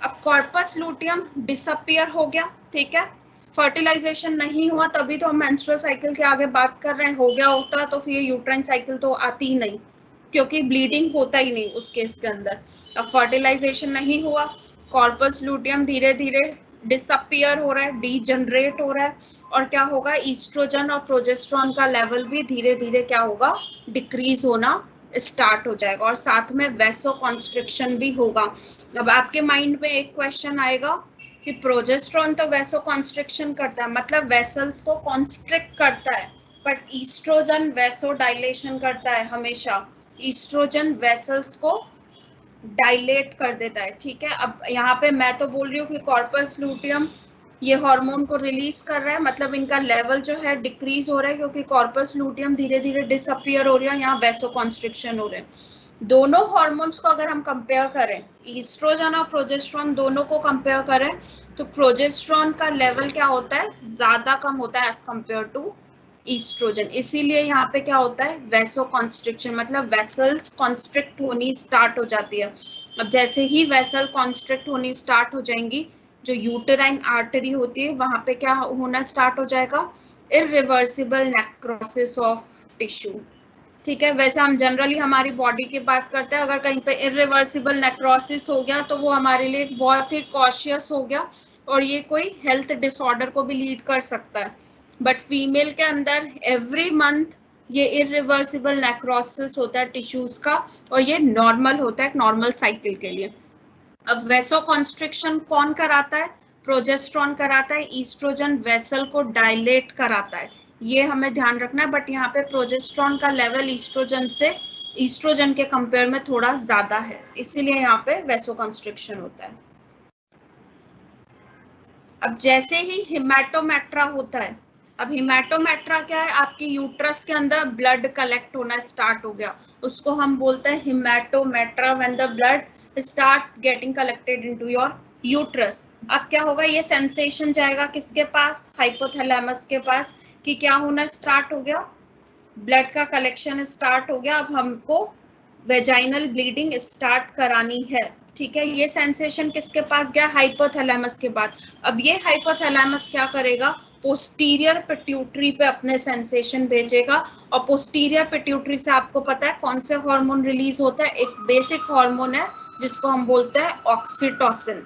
अब कॉर्पस लूटियम डिसअपियर हो गया। ठीक है, फर्टिलाइजेशन नहीं हुआ तभी तो हम मेंस्ट्रुअल साइकिल के आगे बात कर रहे हैं, हो गया होता तो फिर यूट्राइन साइकिल तो आती ही नहीं, क्योंकि ब्लीडिंग होता ही नहीं उस केस के अंदर। अब फर्टिलाइजेशन नहीं हुआ, कॉर्पस लूटियम धीरे धीरे डिसअपियर हो रहा है, डीजनरेट हो रहा है, और क्या होगा, ईस्ट्रोजन और प्रोजेस्टेरॉन का लेवल भी धीरे धीरे क्या होगा, डिक्रीज होना स्टार्ट हो जाएगा, और साथ में वैसोकॉन्स्ट्रिक्शन भी होगा। अब आपके माइंड में एक क्वेश्चन आएगा कि प्रोजेस्टेरॉन तो वैसोकॉन्स्ट्रिक्शन करता है, मतलब वेसल्स को कॉन्स्ट्रिक्ट करता है, बट ईस्ट्रोजन वैसोडाइलेशन करता है हमेशा, ईस्ट्रोजन वेसल्स को डायलेट कर देता है। ठीक है, अब यहाँ पे मैं तो बोल रही हूँ कि कॉर्पस लूटियम ये हार्मोन को रिलीज कर रहा है, मतलब इनका लेवल जो है डिक्रीज हो रहा है, क्योंकि कॉर्पस लूटियम धीरे धीरे डिसअपियर हो रही है, यहाँ वैसोकॉन्स्ट्रिक्शन हो रहे हैं। दोनों हार्मोन्स को अगर हम कंपेयर करें, ईस्ट्रोजन और प्रोजेस्टेरॉन दोनों को कंपेयर करें, तो प्रोजेस्टेरॉन का लेवल क्या होता है, ज्यादा कम होता है एज कंपेयर टू ईस्ट्रोजन। इसीलिए यहाँ पे क्या होता है, वैसोकॉन्स्ट्रिक्शन, मतलब वेसल्स कॉन्स्ट्रिक्ट होनी स्टार्ट हो जाती है। अब जैसे ही वेसल कॉन्स्ट्रिक्ट होनी स्टार्ट हो जाएंगी, जो यूटेराइन आर्टरी होती है वहां पे क्या होना स्टार्ट हो जाएगा, इरिवर्सिबल नेक्रोसिस ऑफ टिश्यू। ठीक है, वैसे हम जनरली हमारी बॉडी की बात करते हैं, अगर कहीं पे इरिवर्सिबल नेक्रोसिस हो गया तो वो हमारे लिए बहुत ही कॉशियस हो गया, और ये कोई हेल्थ डिसऑर्डर को भी लीड कर सकता है। बट फीमेल के अंदर एवरी मंथ ये इरिवर्सिबल नेक्रोसिस होता है टिश्यूज का, और ये नॉर्मल होता है नॉर्मल साइकिल के लिए। अब वैसोकॉन्स्ट्रिक्शन कौन कराता है, प्रोजेस्टेरॉन कराता है, ईस्ट्रोजन वेसल को डायलेट कराता है, ये हमें ध्यान रखना है। बट यहाँ पे प्रोजेस्टेरॉन का लेवल ईस्ट्रोजन के कंपेयर में थोड़ा ज्यादा है, इसीलिए यहाँ पे वैसोकॉन्स्ट्रिक्शन होता है। अब जैसे ही हिमेटोमेट्रा होता है, अब हिमेटोमेट्रा क्या है, आपकी यूट्रस के अंदर ब्लड कलेक्ट होना स्टार्ट हो गया, उसको हम बोलते हैं haematometra, when the blood start getting collected into your uterus. अब क्या होगा, ये सेंसेशन जाएगा किसके पास, हाइपोथैलेमस के पास, कि क्या होना स्टार्ट हो गया, ब्लड का कलेक्शन स्टार्ट हो गया, अब हमको वेजाइनल ब्लीडिंग स्टार्ट करानी है। ठीक है, ये सेंसेशन किसके पास गया, हाइपोथैलेमस के बाद। अब ये हाइपोथैलेमस क्या करेगा, पोस्टीरियर पिट्यूटरी पे अपने सेंसेशन भेजेगा, और पोस्टीरियर पिट्यूटरी से आपको पता है कौन से हार्मोन रिलीज होता है, एक बेसिक हार्मोन है जिसको हम बोलते हैं ऑक्सीटोसिन,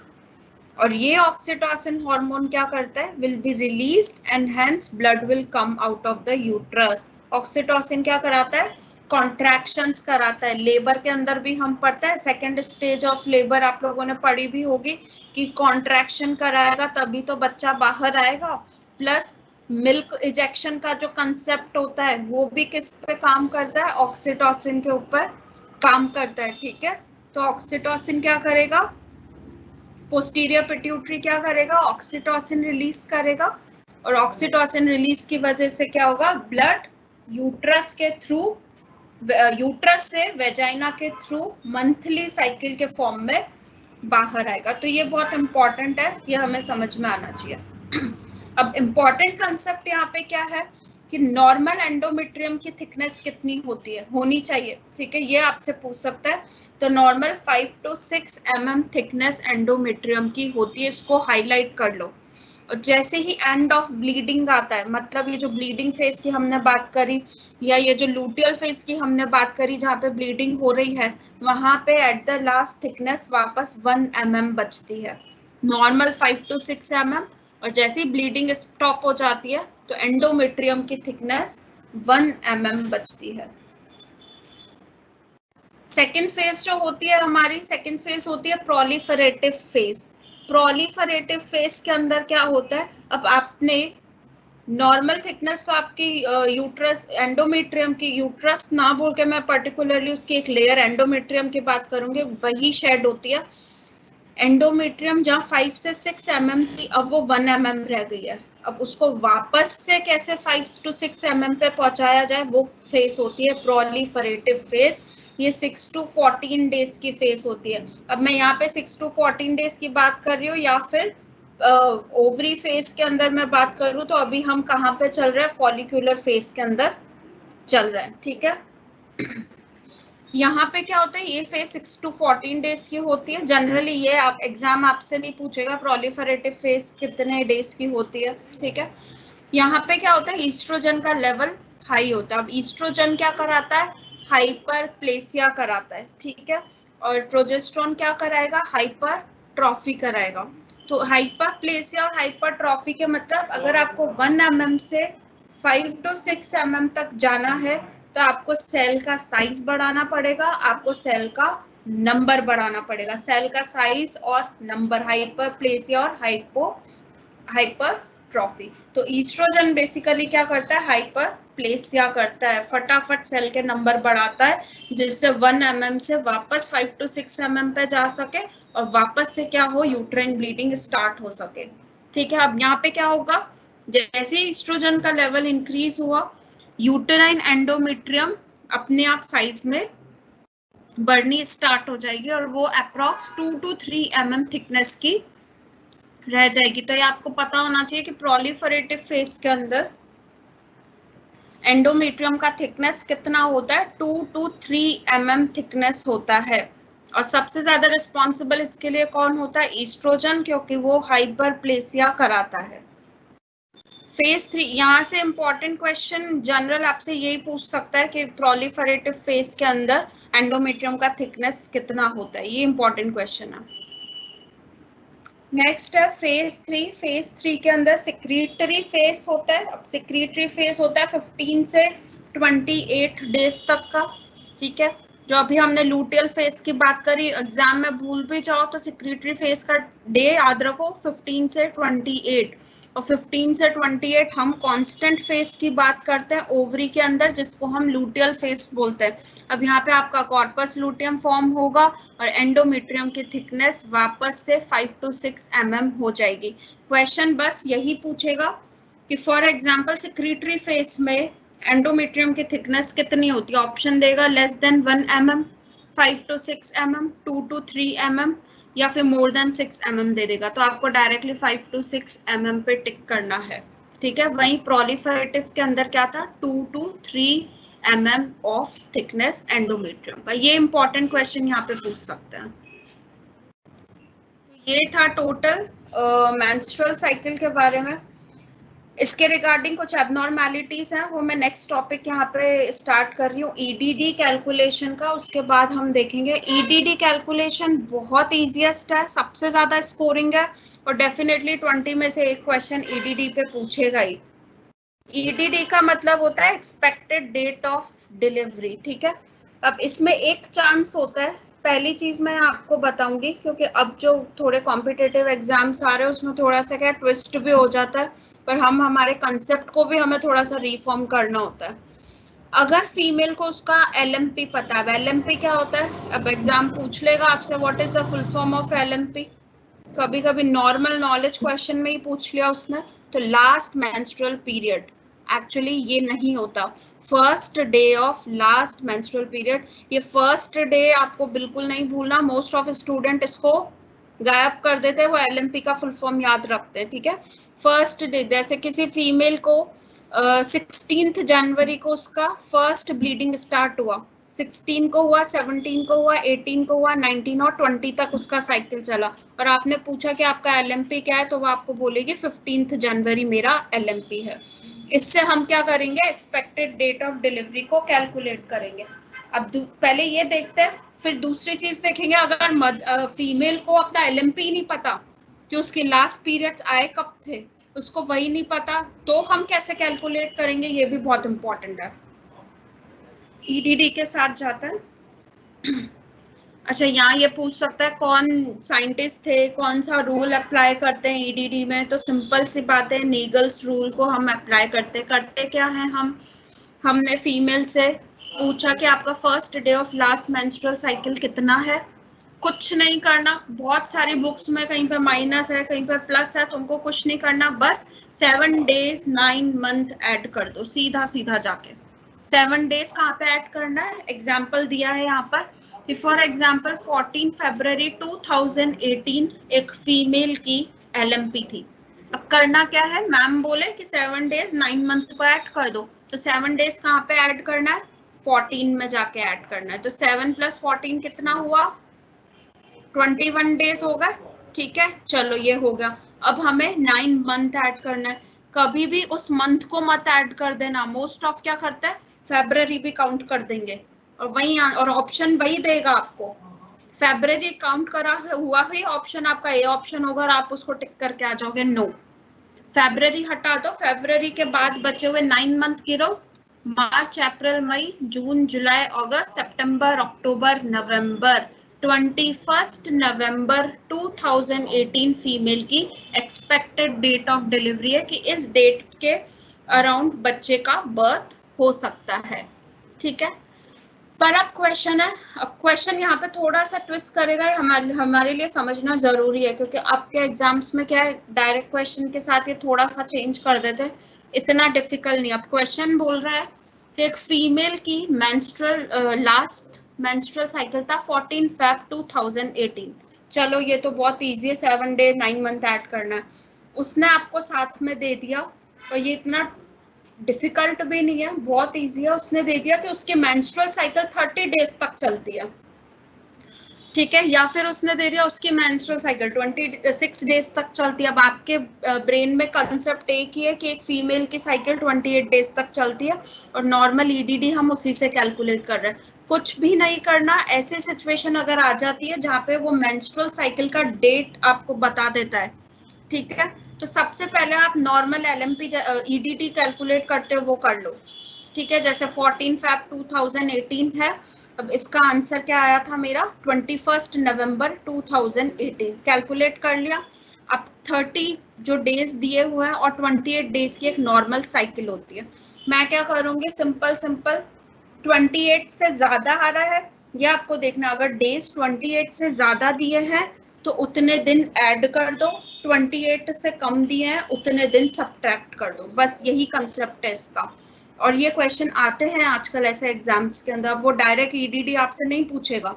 और ये ऑक्सीटोसिन हार्मोन क्या करता है, will be released and hence blood will come out of the uterus. Oxytocin क्या कराता है, कॉन्ट्रैक्शंस कराता है। लेबर के अंदर भी हम पढ़ते हैं, सेकेंड स्टेज ऑफ लेबर आप लोगों ने पढ़ी भी होगी, कि कॉन्ट्रैक्शन कराएगा तभी तो बच्चा बाहर आएगा, प्लस मिल्क इजेक्शन का जो कंसेप्ट होता है वो भी किस पे काम करता है, ऑक्सीटोसिन के ऊपर काम करता है। ठीक है, तो ऑक्सीटोसिन क्या करेगा, पोस्टीरियर पिट्यूटरी क्या करेगा, ऑक्सीटोसिन रिलीज करेगा, और ऑक्सीटोसिन रिलीज की वजह से क्या होगा, ब्लड यूट्रस के थ्रू, यूट्रस से वेजाइना के थ्रू मंथली साइकिल के फॉर्म में बाहर आएगा। तो ये बहुत इंपॉर्टेंट है, ये हमें समझ में आना चाहिए। अब इम्पॉर्टेंट कंसेप्ट यहाँ पे क्या है कि नॉर्मल एंडोमेट्रियम की थिकनेस कितनी होती है, होनी चाहिए। ठीक है, ये आपसे पूछ सकता है, तो normal 5 to 6 mm thickness endometrium की होती है, इसको हाईलाइट कर लो। और जैसे ही एंड ऑफ ब्लीडिंग आता है, मतलब ये जो ब्लीडिंग फेज की हमने बात करी, या ये जो लूटियल फेज की हमने बात करी जहाँ पे ब्लीडिंग हो रही है, वहां पे एट द लास्ट थिकनेस वापस 1 mm बचती है। नॉर्मल 5 to 6 mm, और जैसे ही ब्लीडिंग स्टॉप हो जाती है तो एंडोमेट्रियम की थिकनेस 1 mm बचती है। सेकेंड फेज जो होती है हमारी, सेकेंड फेज होती है प्रोलिफरेटिव फेज। प्रोलिफरेटिव फेज के अंदर क्या होता है, अब आपने नॉर्मल थिकनेस तो आपकी यूट्रस एंडोमेट्रियम की, यूट्रस ना बोल के मैं पर्टिकुलरली उसकी एक लेयर एंडोमेट्रियम की बात करूंगी, वही शेड होती है। एंडोमेट्रियम जहाँ 5 से 6 mm थी अब वो 1 mm रह गई है। अब उसको वापस से कैसे 5 to 6 mm पे पहुंचाया जाए, वो फेज होती है प्रोलिफरेटिव फेज। ये 6 to 14 डेज की फेज होती है। अब मैं यहाँ पे 6 to 14 डेज की बात कर रही हूँ या फिर ओवरी फेज के अंदर मैं बात करूँ, तो अभी हम कहाँ पे चल रहे हैं, फॉलिक्यूलर फेज के अंदर चल रहा है, ठीक है। यहाँ पे क्या होता है, ये फेज 6 to 14 डेज की होती है। जनरली ये आप एग्जाम आपसे नहीं पूछेगा प्रोलिफरेटिव फेज कितने डेज की होती है, ठीक है। यहाँ पे क्या होता है, ईस्ट्रोजन का लेवल हाई होता है। अब ईस्ट्रोजन क्या कराता है, हाइपरप्लेसिया कराता है, ठीक है। और प्रोजेस्टेरोन क्या कराएगा, हाइपरट्रॉफी कराएगा। तो हाइपरप्लेसिया और हाइपरट्रॉफी के मतलब अगर आपको 1 mm से 5 to 6 mm तक जाना है तो आपको सेल का साइज बढ़ाना पड़ेगा, आपको सेल का नंबर बढ़ाना पड़ेगा। सेल का साइज और नंबर, हाइपरप्लेसिया और हाइपरट्रॉफी। तो ईस्ट्रोजन बेसिकली क्या करता है, हाइपरप्लेसिया करता है, फटाफट सेल के नंबर बढ़ाता है जिससे 1 mm से वापस 5 to 6 mm पे जा सके और वापस से क्या हो, यूट्राइन ब्लीडिंग स्टार्ट हो सके, ठीक है। अब यहाँ पे क्या होगा, जैसे ईस्ट्रोजन का लेवल इंक्रीज हुआ, यूटेराइन एंडोमेट्रियम अपने आप साइज में बढ़नी स्टार्ट हो जाएगी और वो अप्रॉक्स 2 to 3 mm थिकनेस की रह जाएगी। तो ये आपको पता होना चाहिए कि प्रोलिफरेटिव फेज के अंदर एंडोमेट्रियम का थिकनेस कितना होता है, 2 to 3 mm थिकनेस होता है। और सबसे ज्यादा रिस्पॉन्सिबल इसके लिए कौन होता है, ईस्ट्रोजन, क्योंकि वो हाइपरप्लेसिया कराता है। फेज 3, यहाँ से इंपॉर्टेंट क्वेश्चन जनरल आपसे यही पूछ सकता है कि प्रोलिफरेटिव फेज के अंदर एंडोमेट्रियम का थिकनेस कितना होता है, ये इंपॉर्टेंट क्वेश्चन है। नेक्स्ट है फेज 3। फेज 3 के अंदर सिक्रीटरी फेज होता है। अब सिक्रीटरी फेज होता है 15 से 28 डेज तक का, ठीक है। जो अभी हमने लूटियल फेज की बात करी, एग्जाम में भूल भी जाओ तो सिक्रीटरी फेज का डे याद रखो 15 से 28। और 15 से 28 हम कांस्टेंट फेज की बात करते हैं ओवरी के अंदर, जिसको हम लूटियल फेज बोलते हैं। अब यहाँ पे आपका कॉर्पस लूटियम फॉर्म होगा और एंडोमेट्रियम की थिकनेस वापस से 5 to 6 mm हो जाएगी। क्वेश्चन बस यही पूछेगा कि फॉर एग्जांपल सिक्रीटरी फेज में एंडोमेट्रियम की थिकनेस कितनी होती है, ऑप्शन देगा less than 1 mm, 5 to 6 mm, 2 to 3 mm या फिर मोर देन 6 mm दे देगा। तो आपको डायरेक्टली 5 to 6 mm पे टिक करना है, ठीक है। वहीं प्रोलिफरेटिव के अंदर क्या था, 2 to 3 mm of thickness endometrium का। ये इंपॉर्टेंट क्वेश्चन यहाँ पे पूछ सकते हैं। ये था टोटल मेंस्ट्रुअल साइकिल के बारे में। इसके रिगार्डिंग कुछ एबनॉर्मैलिटीज हैं, वो मैं नेक्स्ट टॉपिक यहाँ पे स्टार्ट कर रही हूँ, ईडीडी कैलकुलेशन का। उसके बाद हम देखेंगे ईडीडी कैलकुलेशन बहुत ईजीएस्ट है, सबसे ज्यादा स्कोरिंग है और डेफिनेटली 20 में से एक क्वेश्चन ईडीडी पे पूछेगा ही। ईडीडी का मतलब होता है एक्सपेक्टेड डेट ऑफ डिलीवरी, ठीक है। अब इसमें एक चांस होता है, पहली चीज मैं आपको बताऊंगी क्योंकि अब जो थोड़े कॉम्पिटिटिव एग्जाम्स आ रहे हैं उसमें थोड़ा सा क्या ट्विस्ट भी हो जाता है, पर हम हमारे कंसेप्ट को भी हमें थोड़ा सा रिफॉर्म करना होता है। अगर फीमेल को उसका एलएमपी पता है, एलएमपी क्या होता है, अब एग्जाम पूछ लेगा आपसे what is the full form of LMP, कभी कभी नॉर्मल नॉलेज क्वेश्चन में ही पूछ लिया उसने, तो लास्ट मेंस्ट्रुअल पीरियड। एक्चुअली ये नहीं होता, first day of last menstrual period. ये फर्स्ट डे आपको बिल्कुल नहीं भूलना, मोस्ट ऑफ स्टूडेंट इसको गायब कर देते हैं, वो एलएमपी का फुल फॉर्म याद रखते हैं, ठीक है। फर्स्ट डे, जैसे किसी फीमेल को 16 जनवरी को उसका फर्स्ट ब्लीडिंग स्टार्ट हुआ, 16 को हुआ, 17 को हुआ, 18 को हुआ, 19 और 20 तक उसका साइकिल चला, और आपने पूछा कि आपका एलएमपी क्या है, तो वो आपको बोलेगी 15 जनवरी मेरा एलएमपी है। इससे हम क्या करेंगे, एक्सपेक्टेड डेट ऑफ डिलीवरी को कैलकुलेट करेंगे। अब पहले ये देखते हैं, फिर दूसरी चीज देखेंगे, अगर फीमेल को अपना एलएमपी नहीं पता कि उसके लास्ट पीरियड्स आए कब थे, उसको वही नहीं पता, तो हम कैसे कैलकुलेट करेंगे, ये भी बहुत इंपॉर्टेंट है। ईडीडी के साथ जाता है। अच्छा, यहाँ ये पूछ सकता है कौन साइंटिस्ट थे, कौन सा रूल अप्लाई करते हैं ईडीडी में, तो सिंपल सी बात है, नीगल्स रूल को हम अप्लाई करते क्या है, हमने फीमेल से पूछा कि आपका first day of last menstrual cycle कितना है, कुछ नहीं करना, बहुत सारी बुक्स में कहीं पे माइनस है कहीं पे प्लस है, तुमको कुछ नहीं करना, बस 7 डेज 9 मंथ ऐड कर दो, सीधा सीधा जाके 7 डेज कहाँ पे ऐड करना है, एग्जाम्पल दिया है यहाँ पर, फॉर एग्जाम्पल 14 फरवरी 2018 एक फीमेल की LMP थी। अब करना क्या है, मैम बोले कि 7 डेज 9 मंथ को ऐड कर दो, तो 7 डेज कहाँ पे ऐड करना है, 14 में जाके ऐड करना है, तो 7 + 14 कितना हुआ, 21 डेज होगा। ठीक है, चलो ये हो गया। अब हमें 9 मंथ ऐड करना है, कभी भी उस मंथ को मत ऐड कर देना, मोस्ट ऑफ क्या करता है फेब्रुअरी भी काउंट कर देंगे, और वही और ऑप्शन वही देगा आपको, फेब्रुअरी काउंट करा हुआ ही ऑप्शन आपका ए ऑप्शन होगा, और आप उसको टिक करके आ जाओगे नो। फेब्रुअरी हटा दो, फेब्रुअरी के बाद बचे हुए 9 मंथ गिरो, मार्च अप्रैल मई जून जुलाई अगस्त सितंबर अक्टूबर नवंबर, 21 नवंबर 2018 फीमेल की एक्सपेक्टेड डेट ऑफ डिलीवरी है कि इस डेट के अराउंड बच्चे का बर्थ हो सकता है। ठीक है, पर अब क्वेश्चन है, अब क्वेश्चन यहाँ पे थोड़ा सा ट्विस्ट करेगा, हमारे लिए समझना जरूरी है, क्योंकि आपके एग्जाम्स में क्या है, डायरेक्ट क्वेश्चन के साथ ये थोड़ा सा चेंज कर देते हैं, इतना डिफिकल्ट नहीं। अब क्वेश्चन बोल रहा है कि एक फीमेल की मेंस्ट्रुअल लास्ट मेंस्ट्रुअल साइकिल था 14 फेब 2018। चलो ये तो बहुत इजी है, 7 डे 9 मंथ ऐड करना है, उसने आपको साथ में दे दिया, और ये इतना डिफिकल्ट भी नहीं है, बहुत इजी है, उसने दे दिया कि उसकी मेंस्ट्रुअल साइकिल 30 डेज तक चलती है। ठीक है, या फिर उसने दे दिया उसकी मेंस्ट्रुअल साइकिल 26 डेज तक चलती है। अब आपके ब्रेन में कंसेप्ट एक ही है कि एक फीमेल की साइकिल 28 डेज तक चलती है, और नॉर्मल ईडीडी हम उसी से कैलकुलेट कर रहे हैं, कुछ भी नहीं करना। ऐसी सिचुएशन अगर आ जाती है जहाँ पे वो मेंस्ट्रुअल साइकिल का डेट आपको बता देता है, ठीक है, तो सबसे पहले आप नॉर्मल LMP EDT कैलकुलेट करते हो वो कर लो। ठीक है, जैसे 14 फेब 2018 है, अब इसका आंसर क्या आया था मेरा, 21 नवंबर 2018 कैलकुलेट कर लिया। अब 30 जो डेज दिए हुए हैं और 28 डेज की एक नॉर्मल साइकिल होती है, मैं क्या करूंगी, सिंपल 28 से ज्यादा आ रहा है, ये आपको देखना, अगर डेज 28 से ज्यादा दिए हैं तो उतने दिन ऐड कर दो, 28 से कम दिए हैं उतने दिन सब्ट्रैक्ट कर दो, बस यही कंसेप्ट है इसका। और ये क्वेश्चन आते हैं आजकल ऐसे एग्जाम्स के अंदर, वो डायरेक्ट ईडीडी आपसे नहीं पूछेगा,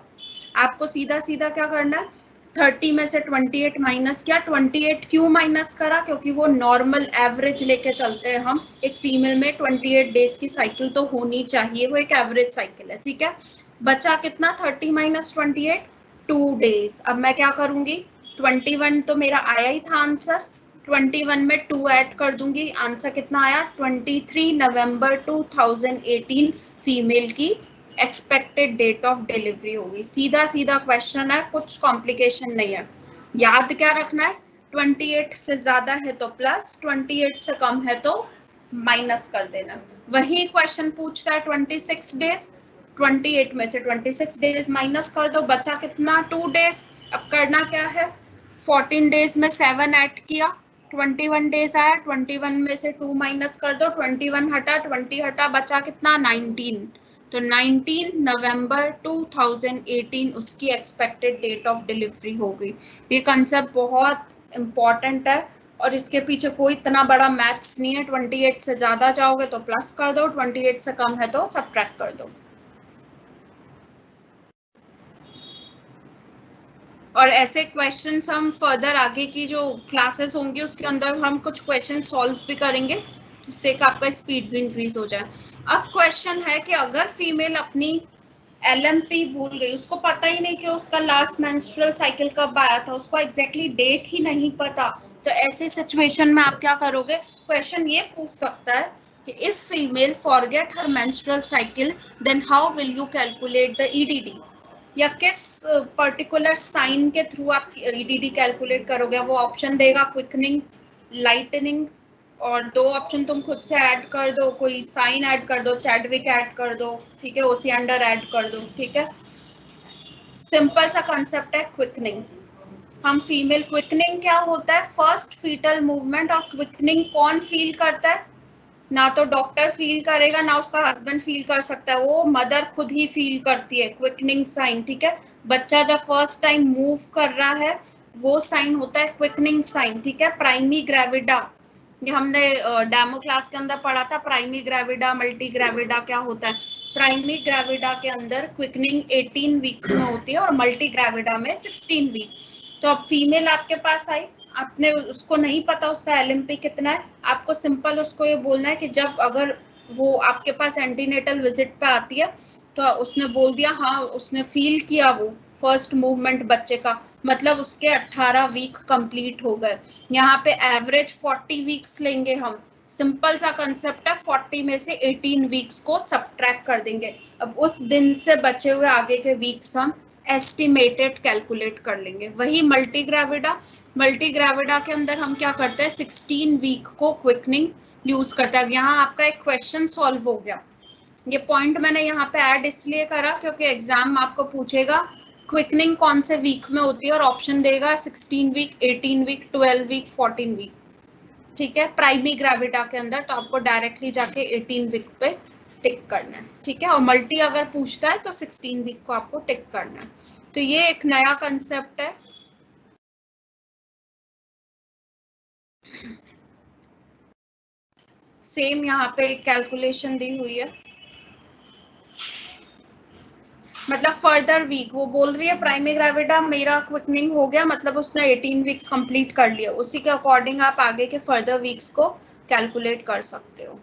आपको सीधा सीधा क्या करना है, 30 में से 28 माइनस किया, 28 क्यों माइनस करा, क्योंकि वो नॉर्मल एवरेज लेके चलते हैं हम, एक फीमेल में 28 डेज की साइकिल तो होनी चाहिए, वो एक एवरेज साइकिल है। ठीक है, बचा कितना, 30 - 28 2 डेज। अब मैं क्या करूंगी, 21 तो मेरा आया ही था आंसर, 21 में 2 ऐड कर दूंगी, आंसर कितना आया, 23 नवंबर 2018 फीमेल की एक्सपेक्टेड डेट ऑफ डिलीवरी होगी। सीधा सीधा क्वेश्चन है, कुछ कॉम्प्लिकेशन नहीं है, याद क्या रखना है, 28 से ज्यादा है तो प्लस, 28 से कम है तो माइनस कर देना। वही क्वेश्चन पूछता है 26 डेज, 28 में से 26 डेज माइनस कर दो, बचा कितना, 2 डेज। अब करना क्या है, 14 डेज में 7 ऐड किया, 21 डेज आया, 21 में से 2 माइनस कर दो, 21 हटा 20 हटा, बचा कितना, 19, तो 19 नवंबर 2018 उसकी एक्सपेक्टेड डेट ऑफ डिलीवरी हो गई। ये कंसेप्ट बहुत इंपॉर्टेंट है, और इसके पीछे कोई इतना बड़ा मैथ्स नहीं है, 28 से ज्यादा जाओगे तो प्लस कर दो, 28 से कम है तो सब्ट्रैक्ट कर दो। और ऐसे क्वेश्चंस हम फर्दर आगे की जो क्लासेस होंगी उसके अंदर हम कुछ क्वेश्चन सॉल्व भी करेंगे, जिससे कि आपका स्पीड भी इंक्रीज हो जाए। अब क्वेश्चन है कि अगर फीमेल अपनी LMP भूल गई, उसको पता ही नहीं कि उसका लास्ट मेंस्ट्रुअल साइकिल कब आया था, उसको एग्जैक्टली डेट ही नहीं पता, तो ऐसे सिचुएशन में आप क्या करोगे, क्वेश्चन ये पूछ सकता है कि if female forget her menstrual cycle then how will you calculate the EDD। या किस पर्टिकुलर साइन के थ्रू आप ईडीडी कैलकुलेट करोगे, वो ऑप्शन देगा क्विकनिंग, लाइटनिंग, और 2 ऑप्शन तुम खुद से ऐड कर दो, कोई साइन ऐड कर दो, चैडविक ऐड कर दो, ठीक है, ओसिएंडर ऐड कर दो, ठीक है। सिंपल सा कंसेप्ट है क्विकनिंग। हम फीमेल, क्विकनिंग क्या होता है, फर्स्ट फीटल मूवमेंट। और क्विकनिंग कौन फील करता है, ना तो डॉक्टर फील करेगा ना उसका हस्बैंड फील कर सकता है, वो मदर खुद ही फील करती है क्विकनिंग साइन, ठीक है। बच्चा जब फर्स्ट टाइम मूव कर रहा है वो साइन होता है क्विकनिंग साइन, ठीक है। प्राइमी ग्रेविडा, ये हमने डेमो क्लास के अंदर पढ़ा था, प्राइमी ग्रेविडा, मल्टी ग्रेविडा क्या होता है। प्राइमी ग्रेविडा के अंदर क्विकनिंग 18 वीक्स में होती है और मल्टी ग्रेविडा में 16 वीक। तो अब फीमेल आपके पास आई, आपने उसको नहीं पता उसका एलएमपी कितना है, आपको सिंपल उसको ये बोलना है कि जब अगर वो आपके पास एंटीनेटल विजिट पे आती है तो उसने बोल दिया हाँ उसने फील किया वो फर्स्ट मूवमेंट बच्चे का, मतलब उसके 18 वीक कंप्लीट हो गए। यहाँ पे एवरेज 40 वीक्स लेंगे हम, सिंपल सा कंसेप्ट है, 40 में से 18 वीक्स को सब्ट्रैक्ट कर देंगे। अब उस दिन से बचे हुए आगे के वीक्स हम एस्टिमेटेड कैलकुलेट कर लेंगे। वही मल्टी ग्रेविडा, मल्टी ग्रेविडा के अंदर हम क्या करते हैं, 16 वीक को क्विकनिंग यूज करता है। अब यहाँ आपका एक क्वेश्चन सॉल्व हो गया। ये पॉइंट मैंने यहाँ पे ऐड इसलिए करा क्योंकि एग्जाम आपको पूछेगा क्विकनिंग कौन से वीक में होती है और ऑप्शन देगा 16 वीक, 18 वीक, 12 वीक, 14 वीक, ठीक है, प्राइमी ग्रेविडा के अंदर। तो आपको डायरेक्टली जाके 18 वीक पे टिक करना है, ठीक है। और मल्टी अगर पूछता है तो 16 वीक को आपको टिक करना है। तो ये एक नया कंसेप्ट है। सेम यहाँ पे कैलकुलेशन दी हुई है, मतलब फर्दर वीक वो बोल रही है प्राइमी ग्रेविडा मेरा क्विकनिंग हो गया, मतलब उसने 18 वीक्स कंप्लीट कर लिया, उसी के अकॉर्डिंग आप आगे के फर्दर वीक्स को कैलकुलेट कर सकते हो।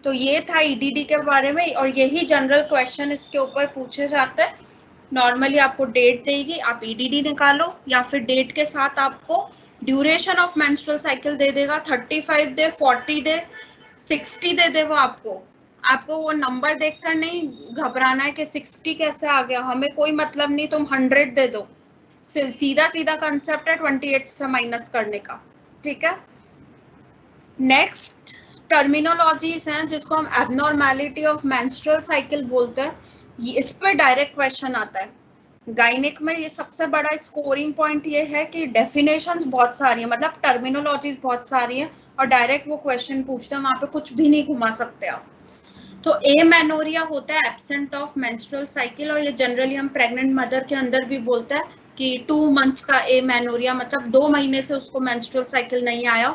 तो ये था ईडीडी के बारे में, और यही जनरल क्वेश्चन इसके ऊपर पूछे जाते हैं। नॉर्मली आपको डेट देगी, आप ईडीडी निकालो, या फिर डेट के साथ आपको ड्यूरेशन ऑफ मेंस्ट्रुअल साइकिल दे देगा, 35 डे, 40 डे, 60 दे दे वो आपको। आपको वो नंबर देखकर नहीं घबराना है कि 60 कैसे आ गया, हमें कोई मतलब नहीं, तुम 100 दे दो, सीधा सीधा कंसेप्ट है 28 से माइनस करने का, ठीक है। नेक्स्ट टर्मिनोलॉजीज हैं जिसको हम एबनॉर्मेलिटी ऑफ मेंस्ट्रुअल साइकिल बोलते हैं, इस पर डायरेक्ट क्वेश्चन आता है। गायनिक में ये सबसे बड़ा स्कोरिंग पॉइंट ये है कि डेफिनेशंस बहुत सारी है, मतलब टर्मिनोलॉजीज बहुत सारी है और डायरेक्ट वो क्वेश्चन पूछते हैं, वहां पे कुछ भी नहीं घुमा सकते आप। तो एमेनोरिया होता है एब्सेंट ऑफ मेंस्ट्रुअल साइकिल, और ये जनरली हम प्रेग्नेंट मदर के अंदर भी बोलते हैं कि 2 मंथ्स का एमेनोरिया, मतलब 2 महीने से उसको मेंस्ट्रुअल साइकिल नहीं आया।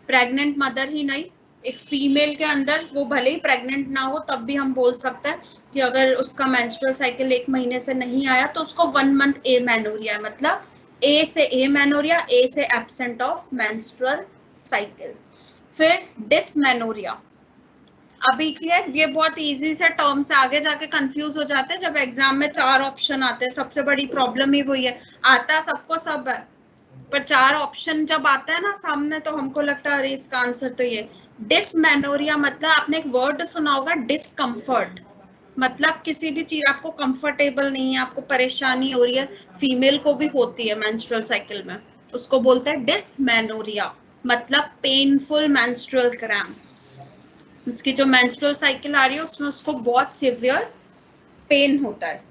प्रेग्नेंट मदर ही नहीं, एक फीमेल के अंदर वो भले ही प्रेग्नेंट ना हो तब भी हम बोल सकते हैं कि अगर उसका मेंस्ट्रुअल साइकिल 1 महीने से नहीं आया तो उसको 1 मंथ एमेनोरिया है, मतलब ए से एमेनोरिया, ए से एब्सेंट ऑफ मेंस्ट्रुअल साइकिल। फिर डिसमेनोरिया, अभी क्लियर, ये बहुत इजी से टर्म से, आगे जाके कंफ्यूज हो जाते हैं जब एग्जाम में 4 ऑप्शन आते हैं, सबसे बड़ी प्रॉब्लम ही वही है, आता सबको सब है पर 4 ऑप्शन जब आता है ना सामने तो हमको लगता है अरे इसका आंसर तो ये। डिसमेनोरिया मतलब आपने एक वर्ड सुना होगा डिस्कम्फर्ट, मतलब किसी भी चीज आपको कंफर्टेबल नहीं है, आपको परेशानी हो रही है, फीमेल को भी होती है मेंस्ट्रुअल साइकिल में, उसको बोलते हैं डिसमेनोरिया, मतलब पेनफुल मेंस्ट्रुअल क्रैम्प। उसकी जो मेंस्ट्रुअल साइकिल आ रही है उसमें उसको बहुत सिवियर पेन होता है।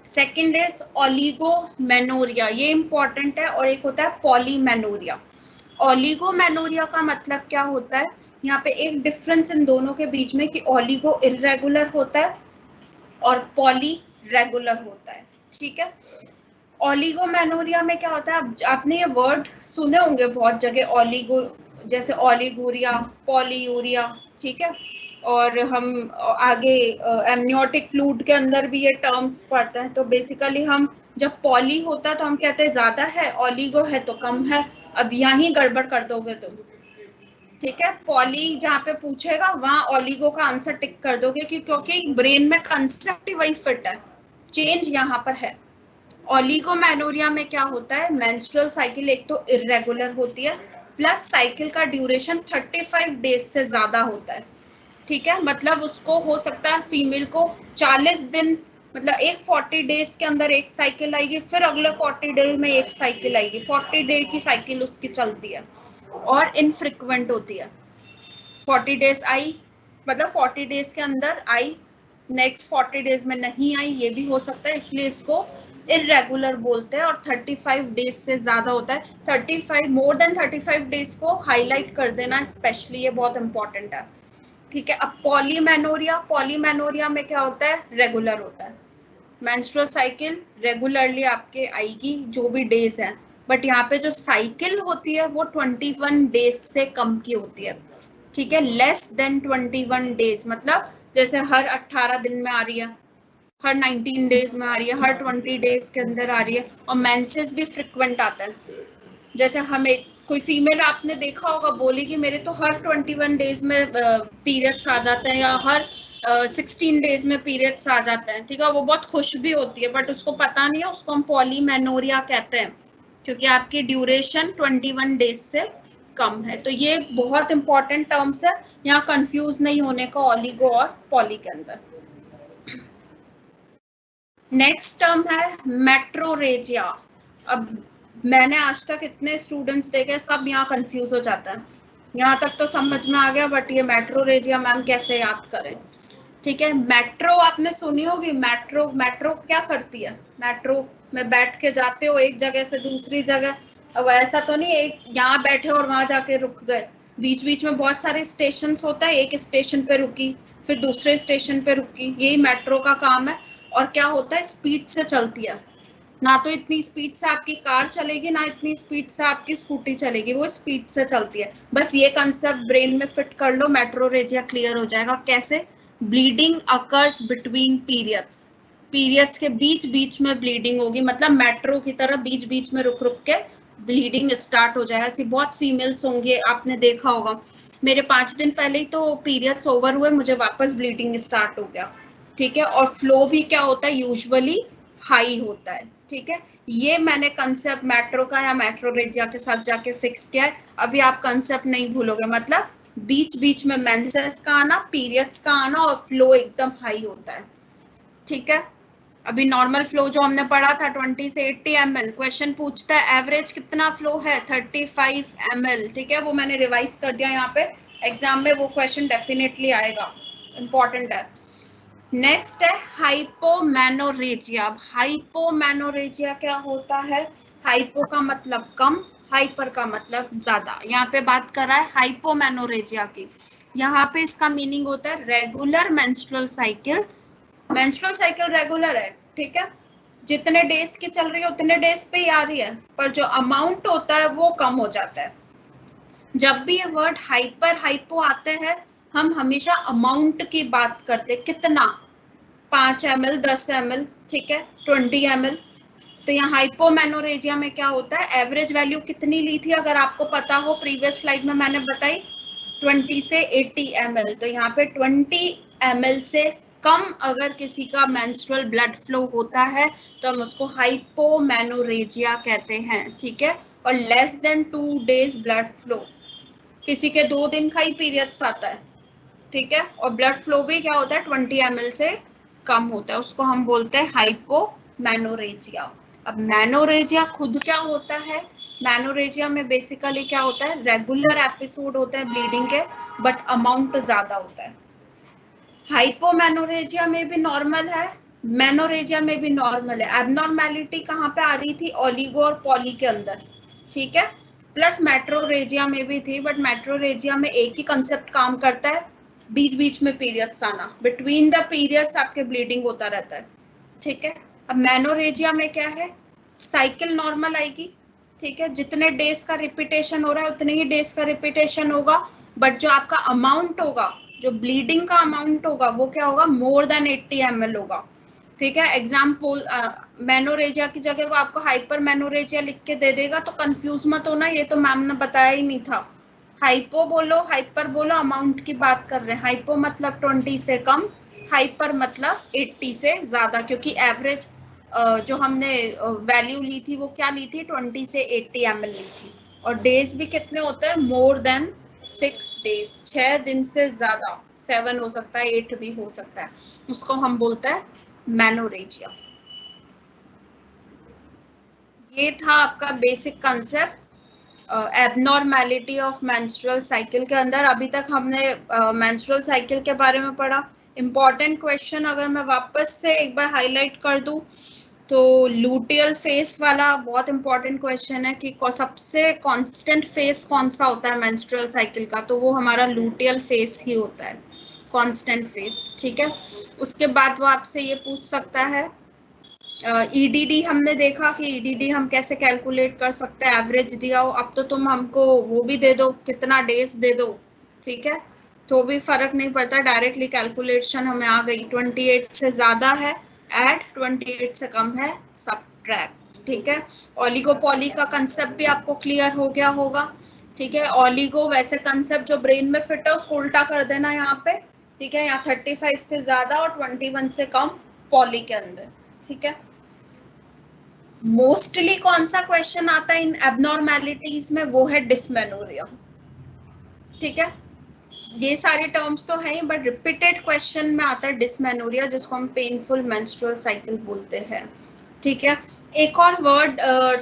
सेकेंड इज ओलिगोमेनोरिया, ये इंपॉर्टेंट है, और एक होता है पॉलीमेनोरिया। ओलिगोमेनोरिया का मतलब क्या होता है, यहाँ पे एक डिफरेंस इन दोनों के बीच में कि ओलिगो इरेगुलर होता है और पॉली रेगुलर होता है, ठीक है। ओलिगोमेनोरिया में क्या होता है, आपने ये वर्ड सुने होंगे बहुत जगह, ओलिगो जैसे ओलिगोरिया, पॉलीयूरिया, ठीक है। और हम आगे एमनियोटिक फ्लूइड के अंदर भी ये टर्म्स पढ़ते हैं। तो बेसिकली हम जब पॉली होता है तो हम कहते हैं ज्यादा है, ओलिगो है तो कम है। अब यहीं गड़बड़ कर दोगे तुम, ठीक है, पॉली जहाँ पे पूछेगा वहां ओलिगो का आंसर टिक कर दोगे क्योंकि ब्रेन में कंसेप्ट ही वही फिट है, चेंज यहाँ पर है। ओलिगोमेनोरिया में क्या होता है, मेंस्ट्रुअल साइकिल एक तो इरेगुलर होती है, प्लस साइकिल का ड्यूरेशन 35 डेज से ज्यादा होता है, ठीक है। मतलब उसको हो सकता है फीमेल को 40 दिन, मतलब एक 40 डेज के अंदर एक साइकिल आएगी, फिर अगले 40 डेज में एक साइकिल आएगी, 40 डे की साइकिल उसकी चलती है और इनफ्रिक्वेंट होती है। 40 डेज आई मतलब 40 डेज के अंदर आई, नेक्स्ट 40 डेज में नहीं आई, ये भी हो सकता है, इसलिए इसको इरेगुलर बोलते हैं। और 35 डेज से ज्यादा होता है, 35 मोर देन 35 डेज को हाईलाइट कर देना स्पेशली, ये बहुत इंपॉर्टेंट है, ठीक है। अब पॉलीमेनोरिया, पॉलीमेनोरिया में क्या होता है, रेगुलर होता है, मेंस्ट्रुअल साइकिल रेगुलरली आपके आएगी जो भी डेज है, बट यहाँ पे जो साइकिल होती है वो 21 डेज से कम की होती है, ठीक है। लेस देन 21 डेज मतलब जैसे हर 18 दिन में आ रही है, हर 19 डेज में आ रही है, हर 20 डेज के अंदर आ रही है। और मेंसेस भी फ्रिक्वेंट आता है, जैसे हमें कोई फीमेल आपने देखा होगा बोलेगी मेरे तो हर 21 डेज में पीरियड्स आ जाते हैं, या हर 16 डेज में पीरियड्स आ जाते हैं, ठीक है। वो बहुत खुश भी होती है, बट उसको पता नहीं है, उसको हम पॉलीमेनोरिया कहते हैं, क्योंकि आपकी ड्यूरेशन 21 डेज से कम है। तो ये बहुत इंपॉर्टेंट टर्म्स है, यहाँ कंफ्यूज नहीं होने का ओलिगो और पॉली के अंदर। नेक्स्ट टर्म है मेट्रोरेजिया। अब मैंने आज तक इतने स्टूडेंट्स देखे, सब यहाँ कंफ्यूज हो जाता है, यहाँ तक तो समझ में आ गया, बट ये मेट्रोरेजिया मैम कैसे याद करें, ठीक है। मेट्रो आपने सुनी होगी, मेट्रो, मेट्रो क्या करती है, मेट्रो में बैठ के जाते हो एक जगह से दूसरी जगह। अब ऐसा तो नहीं एक यहाँ बैठे और वहां जाके रुक गए, बीच बीच में बहुत सारे स्टेशन होता है, एक स्टेशन पे रुकी फिर दूसरे स्टेशन पे रुकी, यही मेट्रो का काम है। और क्या होता है, स्पीड से चलती है, ना तो इतनी स्पीड से आपकी कार चलेगी, ना इतनी स्पीड से आपकी स्कूटी चलेगी, वो स्पीड से चलती है। बस ये कंसेप्ट ब्रेन में फिट कर लो, मेट्रोरेजिया क्लियर हो जाएगा। कैसे, bleeding occurs between periods, periods के बीच बीच में ब्लीडिंग होगी, मतलब मेट्रो की तरह बीच बीच में रुक रुक के ब्लीडिंग स्टार्ट हो जाएगा। ऐसी बहुत फीमेल्स होंगे, आपने देखा होगा, मेरे 5 दिन पहले ही तो पीरियड्स ओवर हुए, मुझे वापस ब्लीडिंग स्टार्ट हो गया, ठीक है। और फ्लो भी क्या होता है, यूजुअली हाई होता है, ठीक है। ये मैंने कंसेप्ट मेट्रो का या मेट्रोरेजिया के साथ जाके फिक्स किया है, अभी आप कंसेप्ट नहीं भूलोगे, मतलब बीच बीच में मेंसेस का आना, पीरियड्स का आना, और फ्लो एकदम हाई होता है, ठीक है। अभी नॉर्मल फ्लो जो हमने पढ़ा था 20 से 80 ml, क्वेश्चन पूछता है एवरेज कितना फ्लो है, 35 ml, ठीक है। वो मैंने रिवाइज कर दिया, यहाँ पे एग्जाम में वो क्वेश्चन डेफिनेटली आएगा, इंपॉर्टेंट है। नेक्स्ट है हाइपोमेनोरेजिया। अब हाइपोमेनोरेजिया क्या होता है, हाइपो का मतलब कम, हाइपर का मतलब ज्यादा, यहाँ पे बात कर रहा है हाइपोमेनोरेजिया की। यहाँ पे इसका मीनिंग होता है regular menstrual cycle, menstrual cycle regular है, ठीक है, जितने डेज की चल रही है उतने डेज पे ही आ रही है, पर जो अमाउंट होता है वो कम हो जाता है। जब भी ये वर्ड हाइपर हाइपो आते हैं, हम हमेशा अमाउंट की बात करते, कितना, 5 ml, 10 ml, ठीक है, 20 ml। तो यहाँ हाइपोमेनोरेजिया में क्या होता है, एवरेज वैल्यू कितनी ली थी, अगर आपको पता हो प्रीवियस स्लाइड में मैंने बताई 20 से 80 ml, तो यहाँ पे 20 ml से कम अगर किसी का मेंस्ट्रुअल ब्लड फ्लो होता है तो हम उसको हाइपोमेनोरेजिया कहते हैं, ठीक है। और less than 2 days blood flow, किसी के 2 दिन का ही पीरियड्स आता है, ठीक है, और ब्लड फ्लो भी क्या होता है 20 ml से कम होता है, उसको हम बोलते हैं हाइपोमेनोरेजिया। अब मेनोरेजिया खुद क्या होता है, मेनोरेजिया में बेसिकली क्या होता है, रेगुलर एपिसोड होता है ब्लीडिंग के, बट अमाउंट ज्यादा होता है। हाइपोमेनोरेजिया में भी नॉर्मल है, मेनोरेजिया में भी नॉर्मल है। एबनॉर्मेलिटी कहाँ पे आ रही थी, ओलिगो और पॉली के अंदर, ठीक है, प्लस मेट्रोरेजिया में भी थी, बट मेट्रोरेजिया में एक ही कंसेप्ट काम करता है, बीच बीच में पीरियड्स आना, बिटवीन द पीरियड्स आपके ब्लीडिंग होता रहता है, ठीक है। अब मेनोरेजिया में क्या है, साइकिल नॉर्मल आएगी, ठीक है, जितने डेज का रिपीटेशन हो रहा है उतने ही डेज का रिपीटेशन होगा, बट जो आपका अमाउंट होगा, जो ब्लीडिंग का अमाउंट होगा वो क्या होगा, मोर देन 80 ml होगा, ठीक है। एग्जाम्पल मेनोरेजिया की जगह वो आपको हाइपर मेनोरेजिया लिख के दे देगा, तो कंफ्यूज मत होना, ये तो मैम ने बताया ही नहीं था। हाइपो बोलो, हाइपर बोलो, अमाउंट की बात कर रहे हैं, हाइपो मतलब 20 से कम, हाइपर मतलब 80 से ज्यादा, क्योंकि एवरेज जो हमने वैल्यू ली थी वो क्या ली थी, 20 से 80 ml ली थी। और डेज भी कितने होते हैं, मोर देन 6 days, 6 दिन से ज्यादा, 7 हो सकता है, 8 भी हो सकता है, उसको हम बोलते हैं मेनोरेजिया। ये था आपका basic concept abnormality of menstrual cycle के अंदर। अभी तक हमने मेंस्ट्रुअल साइकिल के बारे में पढ़ा। इंपॉर्टेंट क्वेश्चन अगर मैं वापस से एक बार हाईलाइट कर दूं तो लूटियल फेस वाला बहुत इंपॉर्टेंट क्वेश्चन है कि सबसे कांस्टेंट फेस कौन सा होता है मेंस्ट्रुअल साइकिल का, तो वो हमारा लूटियल फेस ही होता है, कांस्टेंट फेस। ठीक है, उसके बाद वो आपसे ये पूछ सकता है ईडीडी हमने देखा कि ईडीडी हम कैसे कैलकुलेट कर सकते हैं, एवरेज दिया हो। अब तो तुम हमको वो भी दे दो, कितना डेज दे दो, ठीक है, तो भी फर्क नहीं पड़ता, डायरेक्टली कैलकुलेशन हमें आ गई। 28 से ज्यादा है ऐड, 28 से कम है सबट्रैक्ट। ठीक है, ओलिगोपॉली का कंसेप्ट भी आपको क्लियर हो गया होगा। ठीक है, ओलिगो वैसे कंसेप्ट जो ब्रेन में फिट है उसको उल्टा कर देना यहाँ पे। ठीक है, यहाँ 35 से ज्यादा और 21 से कम पॉली के अंदर। ठीक है, मोस्टली कौन सा क्वेश्चन आता है इन एबनॉर्मैलिटीज में, वो है डिस्मेनोरिया। ठीक है, ये सारे टर्म्स तो हैं बट रिपीटेड क्वेश्चन में आता है डिस्मेनोरिया, जिसको हम पेनफुल मेंस्ट्रुअल साइकिल बोलते हैं। ठीक है, एक और वर्ड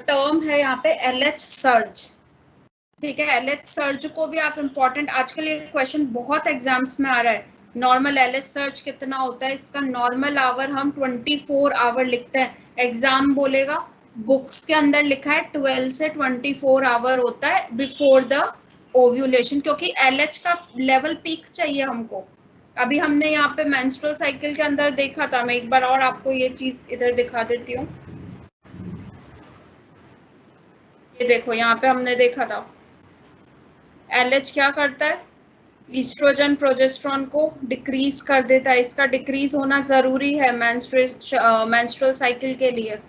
टर्म है यहाँ पे एलएच सर्ज। ठीक है, एलएच सर्ज को भी आप इम्पोर्टेंट, आजकल ये क्वेश्चन बहुत एग्जाम्स में आ रहा है। नॉर्मल एलएच सर्ज कितना होता है, इसका नॉर्मल आवर हम 24 आवर लिखते हैं, एग्जाम बोलेगा बुक्स के अंदर लिखा है 12 से 24 आवर होता है बिफोर द ओव्यूलेशन, क्योंकि एलएच का लेवल पीक चाहिए हमको। अभी हमने यहाँ पे मेंस्ट्रुअल साइकिल के अंदर देखा था, मैं एक बार और आपको ये चीज इधर दिखा देती हूँ। ये देखो यहाँ पे हमने देखा था एलएच क्या करता है, ईस्ट्रोजन प्रोजेस्टेरॉन को डिक्रीज कर देता है। इसका डिक्रीज होना जरूरी है मेंस्ट्रुअल साइकिल के लिए।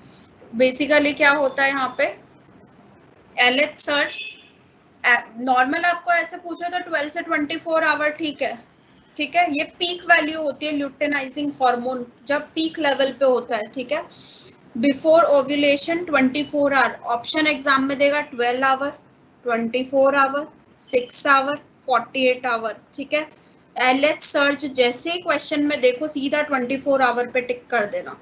बेसिकली क्या होता है यहाँ पे एलएच सर्ज, नॉर्मल आपको ऐसे पूछो तो 12 से 24 आवर ठीक है। ठीक है, ये पीक वैल्यू होती है ल्यूटेनाइजिंग हार्मोन जब पीक लेवल पे होता है। ठीक है, before ovulation 24 hour, option exam में देगा 12 आवर, 24 आवर, 6 आवर, 48 आवर। ठीक है, एलएच सर्ज जैसे ही क्वेश्चन में देखो सीधा 24 आवर पे टिक कर देना।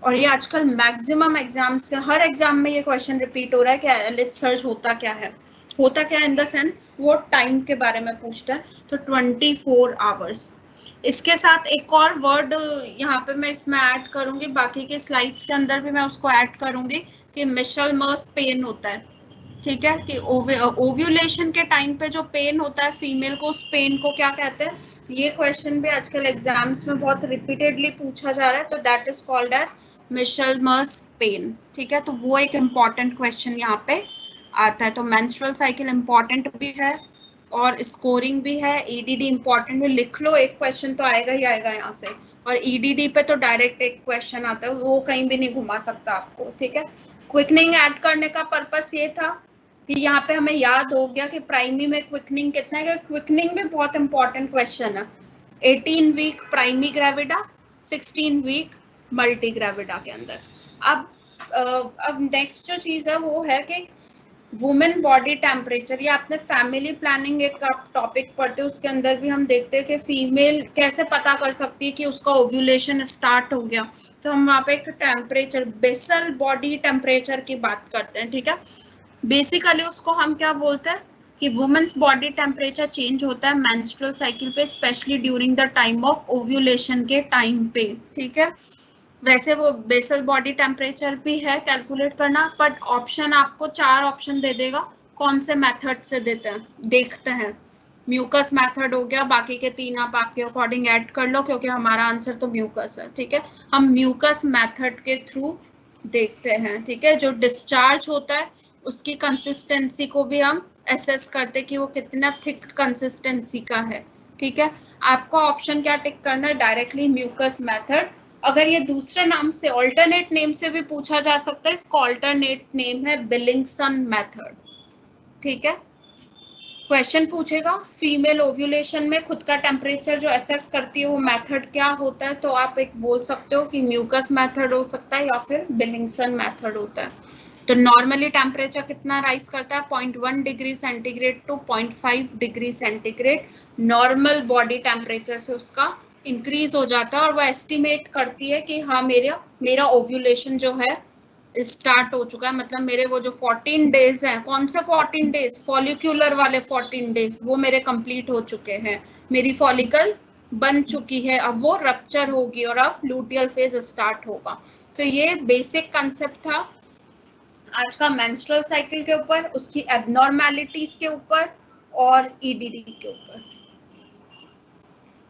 और ये आजकल मैक्सिमम एग्जाम्स के हर एग्जाम में ये क्वेश्चन रिपीट हो रहा है कि एलएच सर्ज होता क्या है, होता क्या इन द सेंस वो टाइम के बारे में पूछता है, तो 24 आवर्स। इसके साथ एक और वर्ड यहाँ पे मैं इसमें ऐड करूंगी, बाकी के स्लाइड्स के अंदर भी मैं उसको ऐड करूंगी कि मिशेलमर्स पेन होता है। ठीक है, कि ओव्यूलेशन के टाइम पे जो पेन होता है फीमेल को, उस पेन को क्या कहते हैं, ये क्वेश्चन भी आजकल एग्जाम्स में बहुत रिपीटेडली पूछा जा रहा है, तो that is called as mittelschmerz pain. ठीक है, तो वो एक इम्पॉर्टेंट क्वेश्चन यहाँ पे आता है। तो मेंस्ट्रुअल साइकिल इम्पॉर्टेंट भी है और स्कोरिंग भी है, ईडीडी इम्पॉर्टेंट भी, लिख लो एक क्वेश्चन तो आएगा ही आएगा यहाँ से। और ईडीडी पे तो डायरेक्ट एक क्वेश्चन आता है, वो कहीं भी नहीं घुमा सकता आपको। ठीक है, क्विकनिंग ऐड करने का पर्पस ये था कि यहाँ पे हमें याद हो गया कि प्राइमी में क्विकनिंग कितना है, क्विकनिंग भी बहुत इंपॉर्टेंट क्वेश्चन है। 18 week primi gravida, 16 week multi gravida के अंदर। अब नेक्स्ट जो चीज है वो है कि वुमेन बॉडी टेम्परेचर, या आपने फैमिली प्लानिंग एक टॉपिक पढ़ते हो उसके अंदर भी हम देखते हैं कि फीमेल कैसे पता कर सकती है कि उसका ओव्यूलेशन स्टार्ट हो गया, तो हम वहाँ पे एक टेम्परेचर बेसल बॉडी टेम्परेचर की बात करते हैं। ठीक है, बेसिकली उसको हम क्या बोलते हैं कि वुमेन्स बॉडी टेम्परेचर चेंज होता है मेंस्ट्रुअल साइकिल पे, specially during the time of ovulation के टाइम पे। ठीक है, वैसे वो बेसल बॉडी टेम्परेचर भी है कैलकुलेट करना, बट ऑप्शन आपको 4 ऑप्शन दे देगा, कौन से मेथड से देते हैं देखते हैं। म्यूकस मेथड हो गया, बाकी के 3 आप आपके अकॉर्डिंग ऐड कर लो क्योंकि हमारा आंसर तो म्यूकस है। ठीक है, हम म्यूकस मेथड के थ्रू देखते हैं। ठीक है, जो डिस्चार्ज होता है उसकी कंसिस्टेंसी को भी हम एसेस करते कि वो कितना थिक कंसिस्टेंसी का है। ठीक है, आपका ऑप्शन क्या टिक करना है, डायरेक्टली म्यूकस मेथड। अगर ये दूसरे नाम से ऑल्टरनेट नेम से भी पूछा जा सकता है, इसका ऑल्टरनेट नेम है बिलिंगसन मेथड। ठीक है, क्वेश्चन पूछेगा फीमेल ओव्यूलेशन में खुद का टेम्परेचर जो असेस करती है वो मेथड क्या होता है, तो आप एक बोल सकते हो कि म्यूकस मेथड हो सकता है या फिर बिलिंगसन मेथड होता है। तो नॉर्मली टेम्परेचर कितना राइज करता है, 0.1 degree centigrade to 0.5 degree centigrade normal body temperature से उसका इंक्रीज हो जाता है और वो एस्टिमेट करती है कि हाँ मेरा ओव्यूलेशन जो है स्टार्ट हो चुका है, मतलब मेरे वो जो 14 डेज हैं, कौन से 14 डेज, फॉलिक्यूलर वाले 14 डेज वो मेरे कंप्लीट हो चुके हैं, मेरी फॉलिकल बन चुकी है, अब वो रप्चर होगी और अब लूटियल फेज स्टार्ट होगा। तो ये बेसिक कंसेप्ट था आज का मेंस्ट्रुअल साइकिल के ऊपर, उसकी एबनॉर्मेलिटीज के ऊपर और ईडीडी के ऊपर।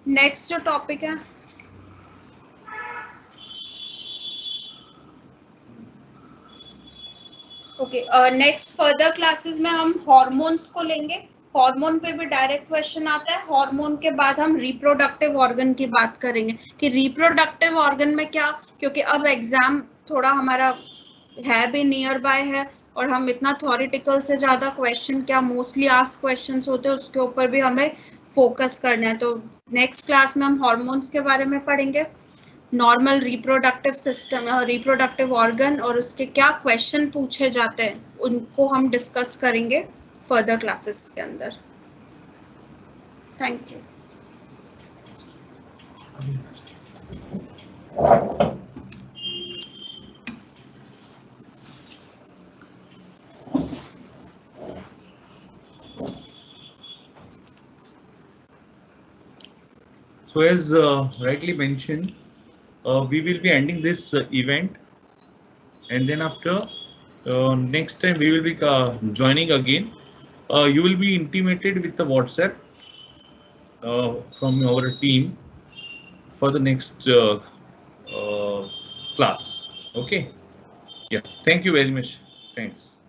नेक्स्ट जो टॉपिक है ओके, नेक्स्ट फर्दर क्लासेस में हम हॉर्मोन्स को लेंगे। हार्मोन पे भी डायरेक्ट क्वेश्चन आता है। हार्मोन के बाद हम रिप्रोडक्टिव ऑर्गन की बात करेंगे कि रिप्रोडक्टिव ऑर्गन में क्या, क्योंकि अब एग्जाम थोड़ा हमारा है भी नियर बाय है और हम इतना थ्योरेटिकल से ज्यादा क्वेश्चन क्या मोस्टली आस्क क्वेश्चंस होते हैं उसके ऊपर भी हमें फोकस करना है। तो नेक्स्ट क्लास में हम हार्मोन्स के बारे में पढ़ेंगे, normal reproductive system, reproductive organ और उसके क्या क्वेश्चन पूछे जाते हैं उनको हम डिस्कस करेंगे फर्दर क्लासेस के अंदर। Thank you. So as rightly mentioned, we will be ending this event, and then after next time we will be joining again. You will be intimated with the WhatsApp from our team for the next class. Okay. Yeah. Thank you very much. Thanks.